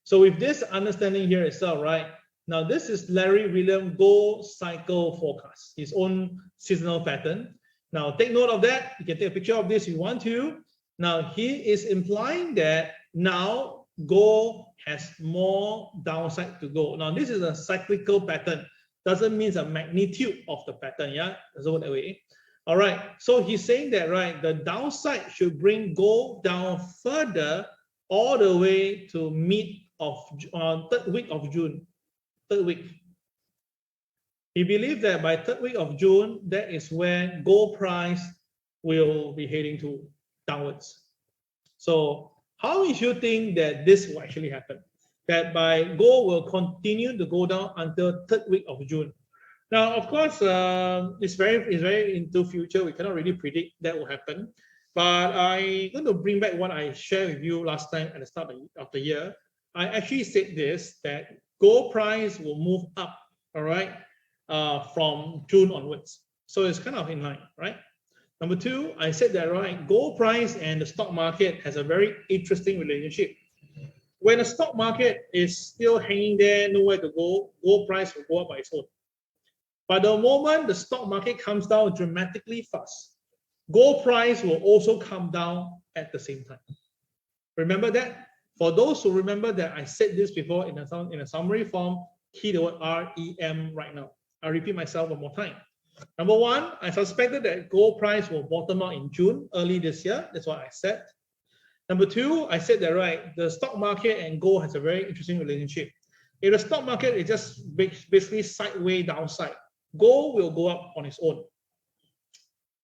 Speaker 1: So with this understanding here itself, right? Now this is Larry William gold cycle forecast, his own seasonal pattern. Now take note of that. You can take a picture of this if you want to. Now he is implying that now gold has more downside to go. Now this is a cyclical pattern. Doesn't mean a magnitude of the pattern. Yeah, doesn't work that way. All right. So he's saying that, right, the downside should bring gold down further all the way to mid of third week of June. Third week. He believes that by third week of June, that is when gold price will be heading to downwards. So how is you think that this will actually happen? That by gold will continue to go down until third week of June. Now, of course, it's very into future. We cannot really predict that will happen. But I'm going to bring back what I shared with you last time at the start of the year. I actually said this, that gold price will move up, all right, from June onwards. So it's kind of in line, right? Number two, I said that, right, gold price and the stock market has a very interesting relationship. When the stock market is still hanging there, nowhere to go, gold price will go up by its own. But the moment the stock market comes down dramatically fast, gold price will also come down at the same time. Remember that? For those who remember that I said this before in a summary form, key the word REM right now. I'll repeat myself one more time. Number one, I suspected that gold price will bottom out in June, early this year. That's what I said. Number two, I said that, right, the stock market and gold has a very interesting relationship. If the stock market is just basically sideways downside, gold will go up on its own.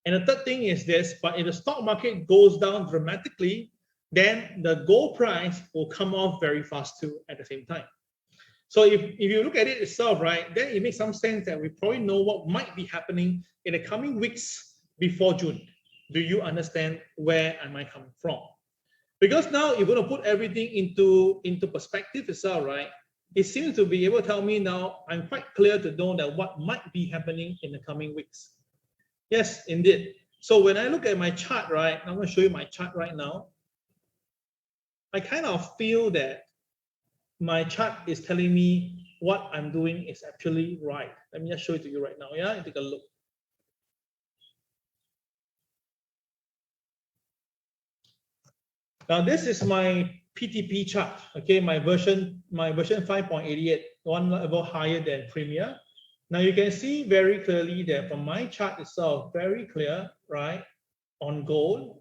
Speaker 1: And the third thing is this, but if the stock market goes down dramatically, then the gold price will come off very fast too at the same time. So if you look at it itself, right, then it makes some sense that we probably know what might be happening in the coming weeks before June. Do you understand where I might come from? Because now you're going to put everything into perspective itself, right? It seems to be able to tell me now, I'm quite clear to know that what might be happening in the coming weeks. Yes, indeed. So when I look at my chart, right, I'm going to show you my chart right now. I kind of feel that my chart is telling me what I'm doing is actually right. Let me just show it to you right now. Yeah, take a look. Now this is my PTP chart. Okay, my version 5.88, one level higher than Premier. Now you can see very clearly that from my chart itself, very clear, right, on gold.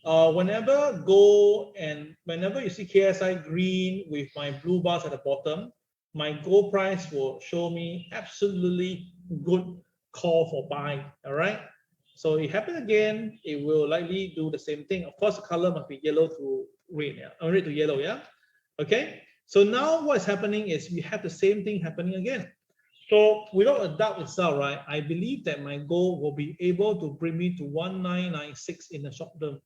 Speaker 1: Whenever gold and whenever you see KSI green with my blue bars at the bottom, my gold price will show me absolutely good call for buying. All right. So it happened again, it will likely do the same thing. Of course, the color must be yellow to red, yeah? Red to yellow, yeah? Okay, so now what's happening is we have the same thing happening again. So without a doubt itself, right, I believe that my goal will be able to bring me to 1996 in the short term.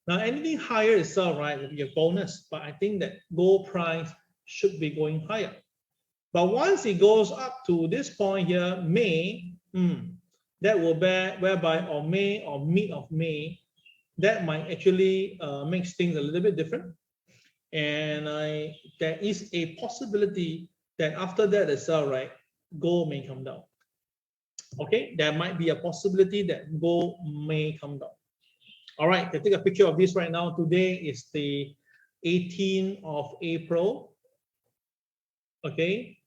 Speaker 1: Now, anything higher itself, right, will be a bonus, but I think that gold price should be going higher. But once it goes up to this point here, May, that will be whereby on May or mid of May, that might actually make things a little bit different. And there is a possibility that after that itself, right, gold may come down. Okay, there might be a possibility that gold may come down. All right, I take a picture of this right now. Today is the 18th of April. Okay,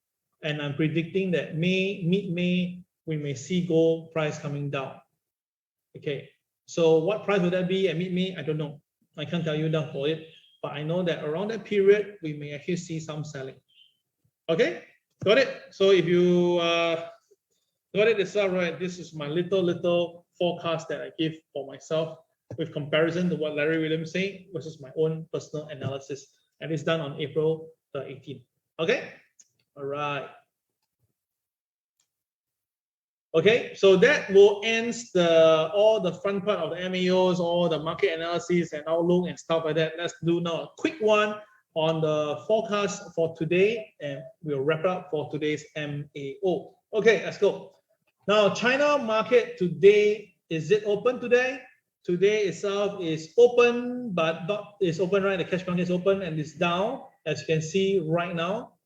Speaker 1: and I'm predicting that mid-May, we may see gold price coming down. Okay, so what price would that be at mid-May? I don't know. I can't tell you that for it, but I know that around that period, we may actually see some selling. Okay, got it? So if you got it, it's all right. This is my little forecast that I give for myself with comparison to what Larry Williams saying versus my own personal analysis. And it's done on April the 18th. Okay, all right. Okay, so that will end all the fun part of the MAOs, all the market analysis and outlook and stuff like that. Let's do now a quick one on the forecast for today, and we'll wrap up for today's MAO. Okay, let's go. Now, China market today, is it open today? Today itself is open, but not is open, right? The cash market is open and it's down, as you can see right now.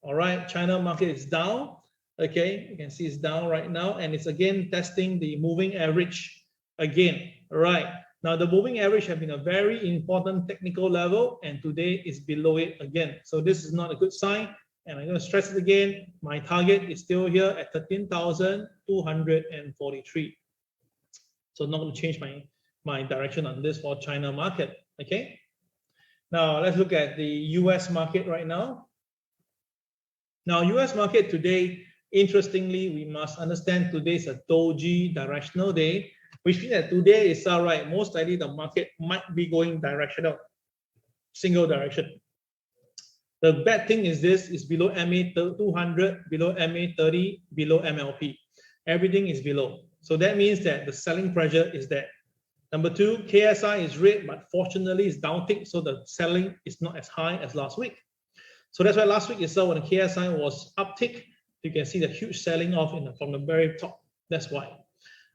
Speaker 1: All right, China market is down. Okay, you can see it's down right now, and it's again testing the moving average again. All right, now the moving average has been a very important technical level, and today is below it again. So this is not a good sign, and I'm going to stress it again. My target is still here at 13,243. So not going to change my direction on this for China market. Okay, now let's look at the US market right now. Now, US market today, interestingly, we must understand today's a doji directional day, which means that today is all right. Most likely the market might be going directional, single direction. The bad thing is this is below MA 200, below MA 30, below MLP. Everything is below. So that means that the selling pressure is there. Number two, KSI is red, but fortunately it's downtick, so the selling is not as high as last week. So that's why last week you saw when the KSI was uptick, you can see the huge selling off from the very top. That's why.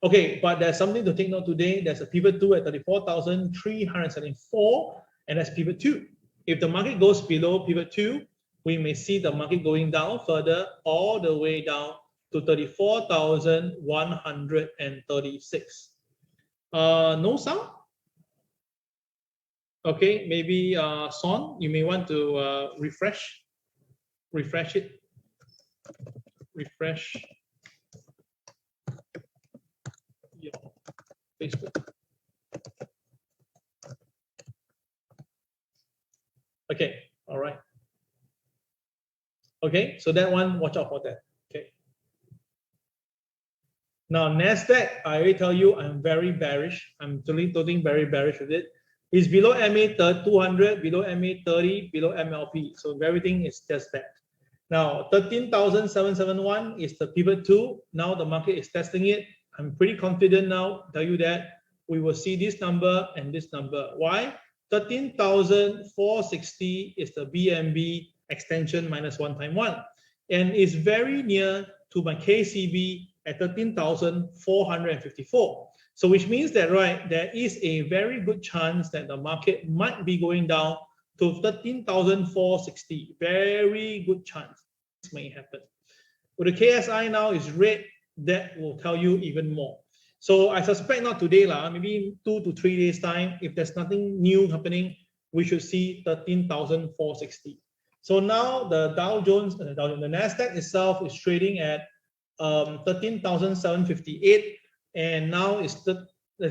Speaker 1: Okay, but there's something to take note today. There's a pivot 2 at 34,374, and that's pivot 2. If the market goes below pivot 2, we may see the market going down further, all the way down to 34,136. No sound? Okay, maybe Son, you may want to refresh it. Refresh your Facebook. Okay, all right. Okay, so that one, watch out for that. Okay. Now, NASDAQ, I already tell you, I'm very bearish. I'm totally very bearish with it. It's below MA 200, below MA 30, below MLP. So everything is just that. Now, 13,771 is the pivot 2. Now the market is testing it. I'm pretty confident now, tell you that we will see this number and this number. Why? 13,460 is the BMB extension minus 1 times 1. And it's very near to my KCB at 13,454. So which means that, right, there is a very good chance that the market might be going down to 13,460. Very good chance this may happen. With the KSI now is red, that will tell you even more. So I suspect not today, maybe 2 to 3 days time, if there's nothing new happening, we should see 13,460. So now the Dow Jones, the NASDAQ itself is trading at 13,758. And now is the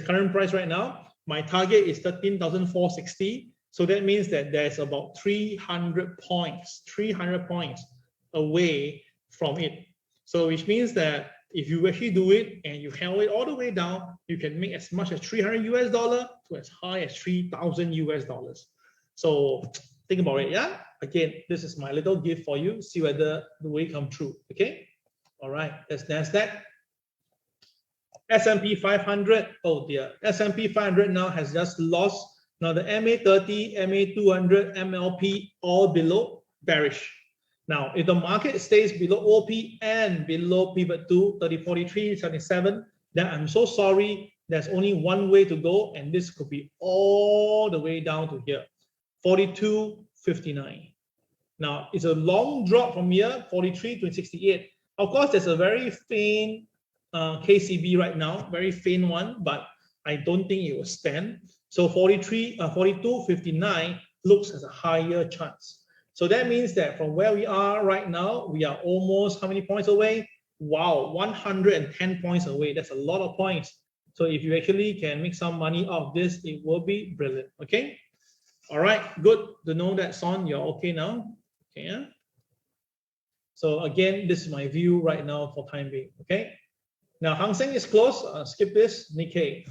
Speaker 1: current price right now. My target is 13,460. So that means that there's about 300 points away from it. So which means that if you actually do it and you held it all the way down, you can make as much as $300 to as high as $3,000. So think about it, yeah? Again, this is my little gift for you. See whether the way come true, okay? All right, that's NASDAQ. S&P 500, oh dear, S&P 500 now has just lost. Now the MA30, MA200, MLP all below, bearish. Now, if the market stays below OP and below pivot 2, 3043, 77, then I'm so sorry, there's only one way to go, and this could be all the way down to here, 42.59. Now, it's a long drop from here, 43 to 68. Of course, there's a very faint KCB right now, very faint one, but I don't think it will stand. So 42.59 looks as a higher chance. So that means that from where we are right now, we are almost how many points away? Wow, 110 points away. That's a lot of points. So if you actually can make some money off this, it will be brilliant. Okay. All right. Good to know that, Son, you're okay now. Okay. Yeah? So again, this is my view right now for time being. Okay. Now Hang Seng is close. Skip this. Nikkei.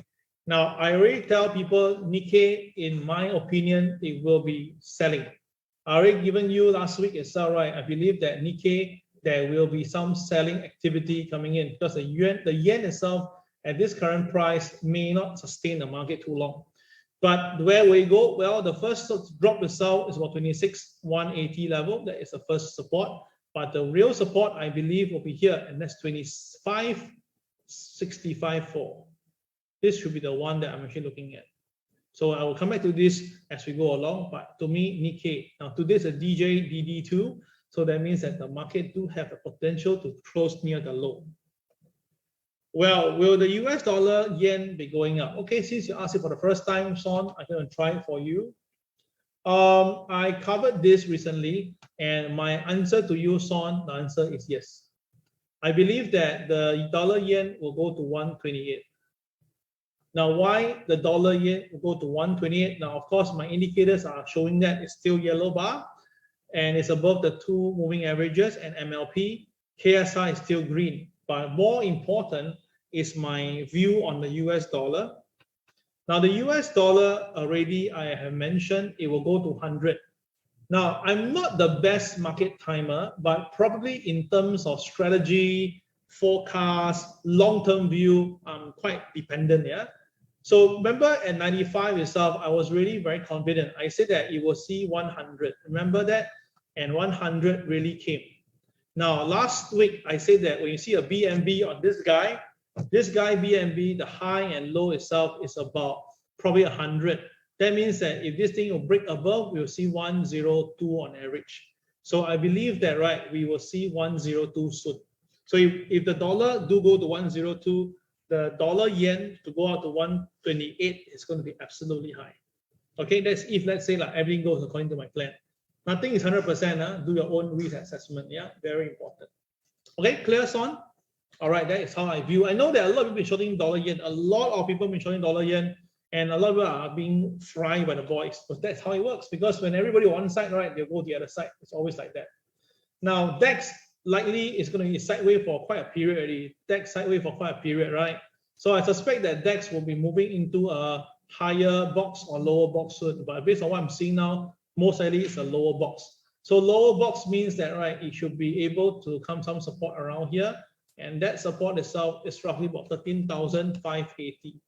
Speaker 1: Now I already tell people Nikkei, in my opinion, it will be selling. I already given you last week itself, right? I believe that Nikkei, there will be some selling activity coming in because the yen itself at this current price may not sustain the market too long. But where we go? Well, the first drop itself is about 26,180 level. That is the first support. But the real support, I believe, will be here, and that's 25.65.4. This should be the one that I'm actually looking at. So I will come back to this as we go along, but to me, Nikkei. Now today's a DJ DD2, so that means that the market do have the potential to close near the low. Well, will the US dollar yen be going up? Okay, since you asked it for the first time, Sean, I'm going to try it for you. I covered this recently, and my answer to you, Sean, the answer is yes. I believe that the dollar yen will go to 128. Now, why the dollar yen will go to 128? Now, of course, my indicators are showing that it's still yellow bar, and it's above the 2 moving averages and MLP. KSI is still green, but more important is my view on the US dollar. Now, the US dollar already, I have mentioned, it will go to 100. Now, I'm not the best market timer, but probably in terms of strategy, forecast, long-term view, I'm quite dependent, yeah? So remember at 95 itself, I was really very confident. I said that it will see 100. Remember that? And 100 really came. Now, last week, I said that when you see a BMB on this guy BMB, the high and low itself is about probably 100. That means that if this thing will break above, we'll see 102 on average. So I believe that, right, we will see 102 soon. So if the dollar do go to 102, the dollar yen to go out to 128 is going to be absolutely high. Okay, that's if, let's say, like everything goes according to my plan. Nothing is 100%. Do your own risk assessment. Yeah, very important. Okay, clear, Son? All right, that is how I view. I know that a lot of people are shorting dollar yen. A lot of people have been shorting dollar yen, and a lot of people are being fried by the boys. But that's how it works, because when everybody on one side, right, they'll go the other side. It's always like that. Now, DAX likely is going to be sideways for quite a period already. DAX sideways for quite a period, right? So I suspect that DAX will be moving into a higher box or lower box soon. But based on what I'm seeing now, most likely it's a lower box. So lower box means that, right, it should be able to come some support around here. And that support itself is roughly about 13,580.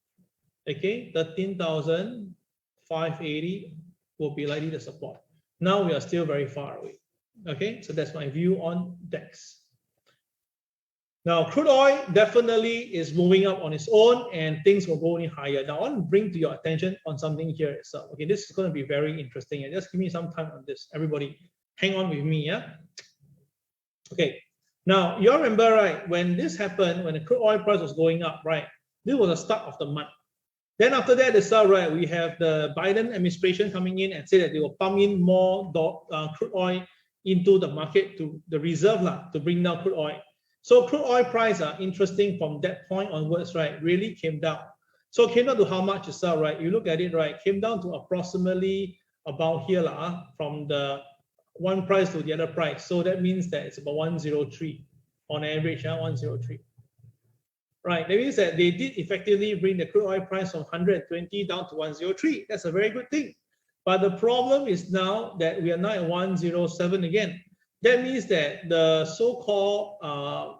Speaker 1: Okay, 13,580 will be likely the support. Now we are still very far away. Okay, so that's my view on DAX. Now, crude oil definitely is moving up on its own, and things will go any higher. Now, I want to bring to your attention on something here itself. Okay, this is going to be very interesting, and just give me some time on this. Everybody, hang on with me, yeah? Okay. Now, you all remember, right, when this happened, when the crude oil price was going up, right, this was the start of the month. Then after that, right, we have the Biden administration coming in and say that they will pump in more crude oil into the market, to the reserve to bring down crude oil. So crude oil price are interesting from that point onwards, right, really came down. So it came down to how much itself, right? You look at it, right, came down to approximately about here from the one price to the other price. So that means that it's about 103 on average, 103. right? That means that they did effectively bring the crude oil price from 120 down to 103. That's a very good thing. But the problem is now that we are now at 107 again. That means that the so-called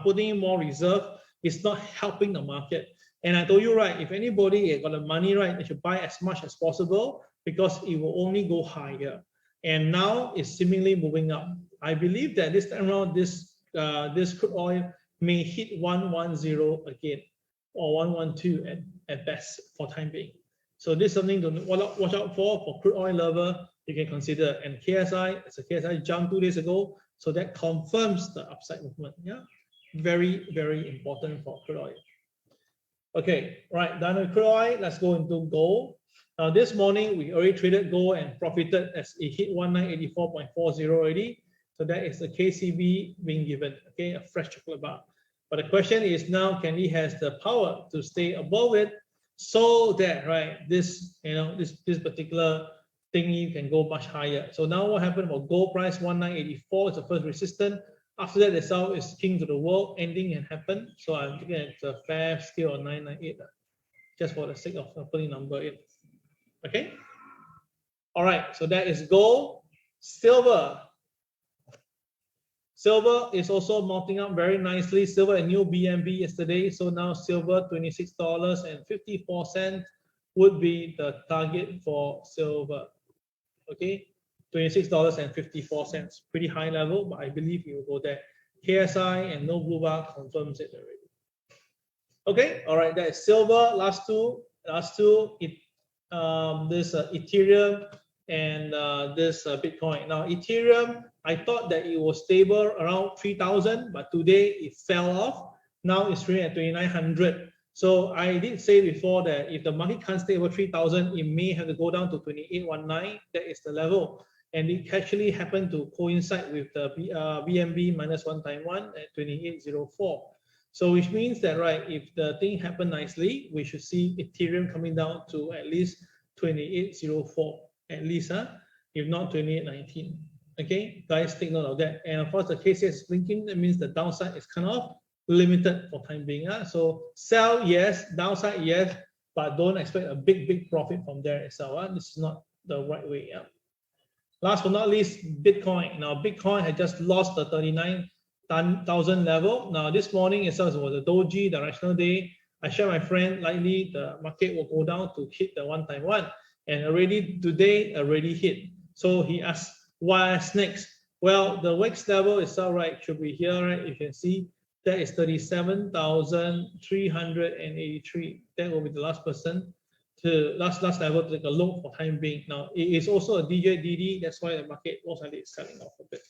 Speaker 1: putting in more reserve is not helping the market. And I told you, right, if anybody got the money, right, they should buy as much as possible because it will only go higher. And now it's seemingly moving up. I believe that this time around, this crude oil may hit 110 again, or 112 at best for time being. So this is something to watch out for crude oil lover. You can consider. And KSI, it's a KSI jumped 2 days ago, so that confirms the upside movement. Yeah, very, very important for crude oil. Okay, right, done with crude oil. Let's go into gold. Now this morning we already traded gold and profited as it hit 1984.40 already. So that is the KCB being given. Okay, a fresh chocolate bar. But the question is now, can he has the power to stay above it, so that, right, this, you know, this particular thingy can go much higher. So now what happened for gold price? 1984 is the first resistance. After that, the South is king to the world. Ending can happen. So I'm looking at the fair scale of 998, just for the sake of putting number in. Okay. All right. So that is gold. Silver. Silver is also mounting up very nicely. Silver a new BMB yesterday. So now silver $26.54 would be the target for silver. Okay. $26.54. Pretty high level, but I believe it will go there. KSI and no blue bar confirms it already. Okay. All right. That is silver. Last two. This Ethereum and this Bitcoin. Now Ethereum, I thought that it was stable around 3,000, but today it fell off. Now it's trading at 2,900. So I did say before that if the market can't stay over 3,000, it may have to go down to 2,819. That is the level, and it actually happened to coincide with the BMB minus 1 times 1 at 2,804. So which means that, right, if the thing happened nicely, we should see Ethereum coming down to at least 2,804, at least, if not 2,819. Okay, guys, take note of that. And of course, the KCS is blinking. That means the downside is kind of limited for time being. So sell, yes, downside, yes, but don't expect a big profit from there itself. This is not the right way. Last but not least, Bitcoin. Now, Bitcoin had just lost the 39,000 level. Now, this morning itself was a doji directional day. I share my friend, likely the market will go down to hit the 1 times 1, and already today already hit. So he asked, what's next? Well, the next level itself, right, should be here, right? You can see that is 37,383. That will be the last person to last level to take a look for time being. Now, it is also a DJDD. That's why the market most likely is selling off a bit.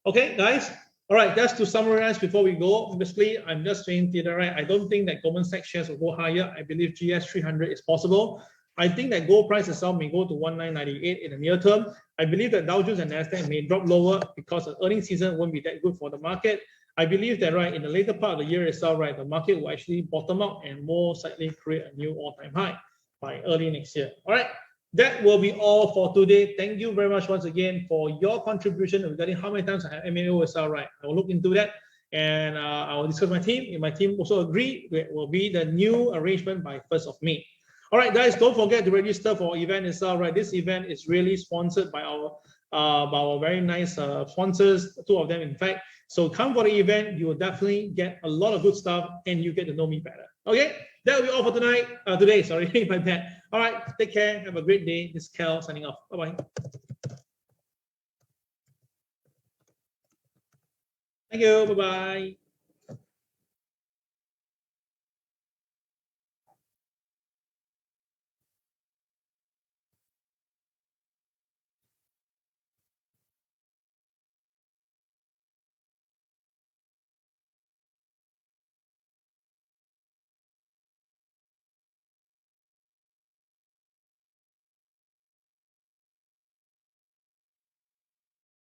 Speaker 1: Okay, guys. All right, just to summarize before we go, basically, I'm just saying to the right, I don't think that Goldman Sachs shares will go higher. I believe GS 300 is possible. I think that gold price itself may go to 1998 in the near term. I believe that Dow Jones and Nasdaq may drop lower because the earnings season won't be that good for the market. I believe that, right, in the later part of the year itself, right, the market will actually bottom out and most likely create a new all-time high by early next year. All right, that will be all for today. Thank you very much once again for your contribution regarding how many times I have MAO itself, right. I will look into that and I will discuss with my team. If my team also agree, it will be the new arrangement by 1st of May. All right, guys, don't forget to register for our event itself, right? This event is really sponsored by our very nice sponsors, 2 of them, in fact. So come for the event. You will definitely get a lot of good stuff and you get to know me better. Okay, that will be all for tonight. Today, sorry, my bad. All right, take care. Have a great day. This is Cal signing off. Bye-bye. Thank you. Bye-bye.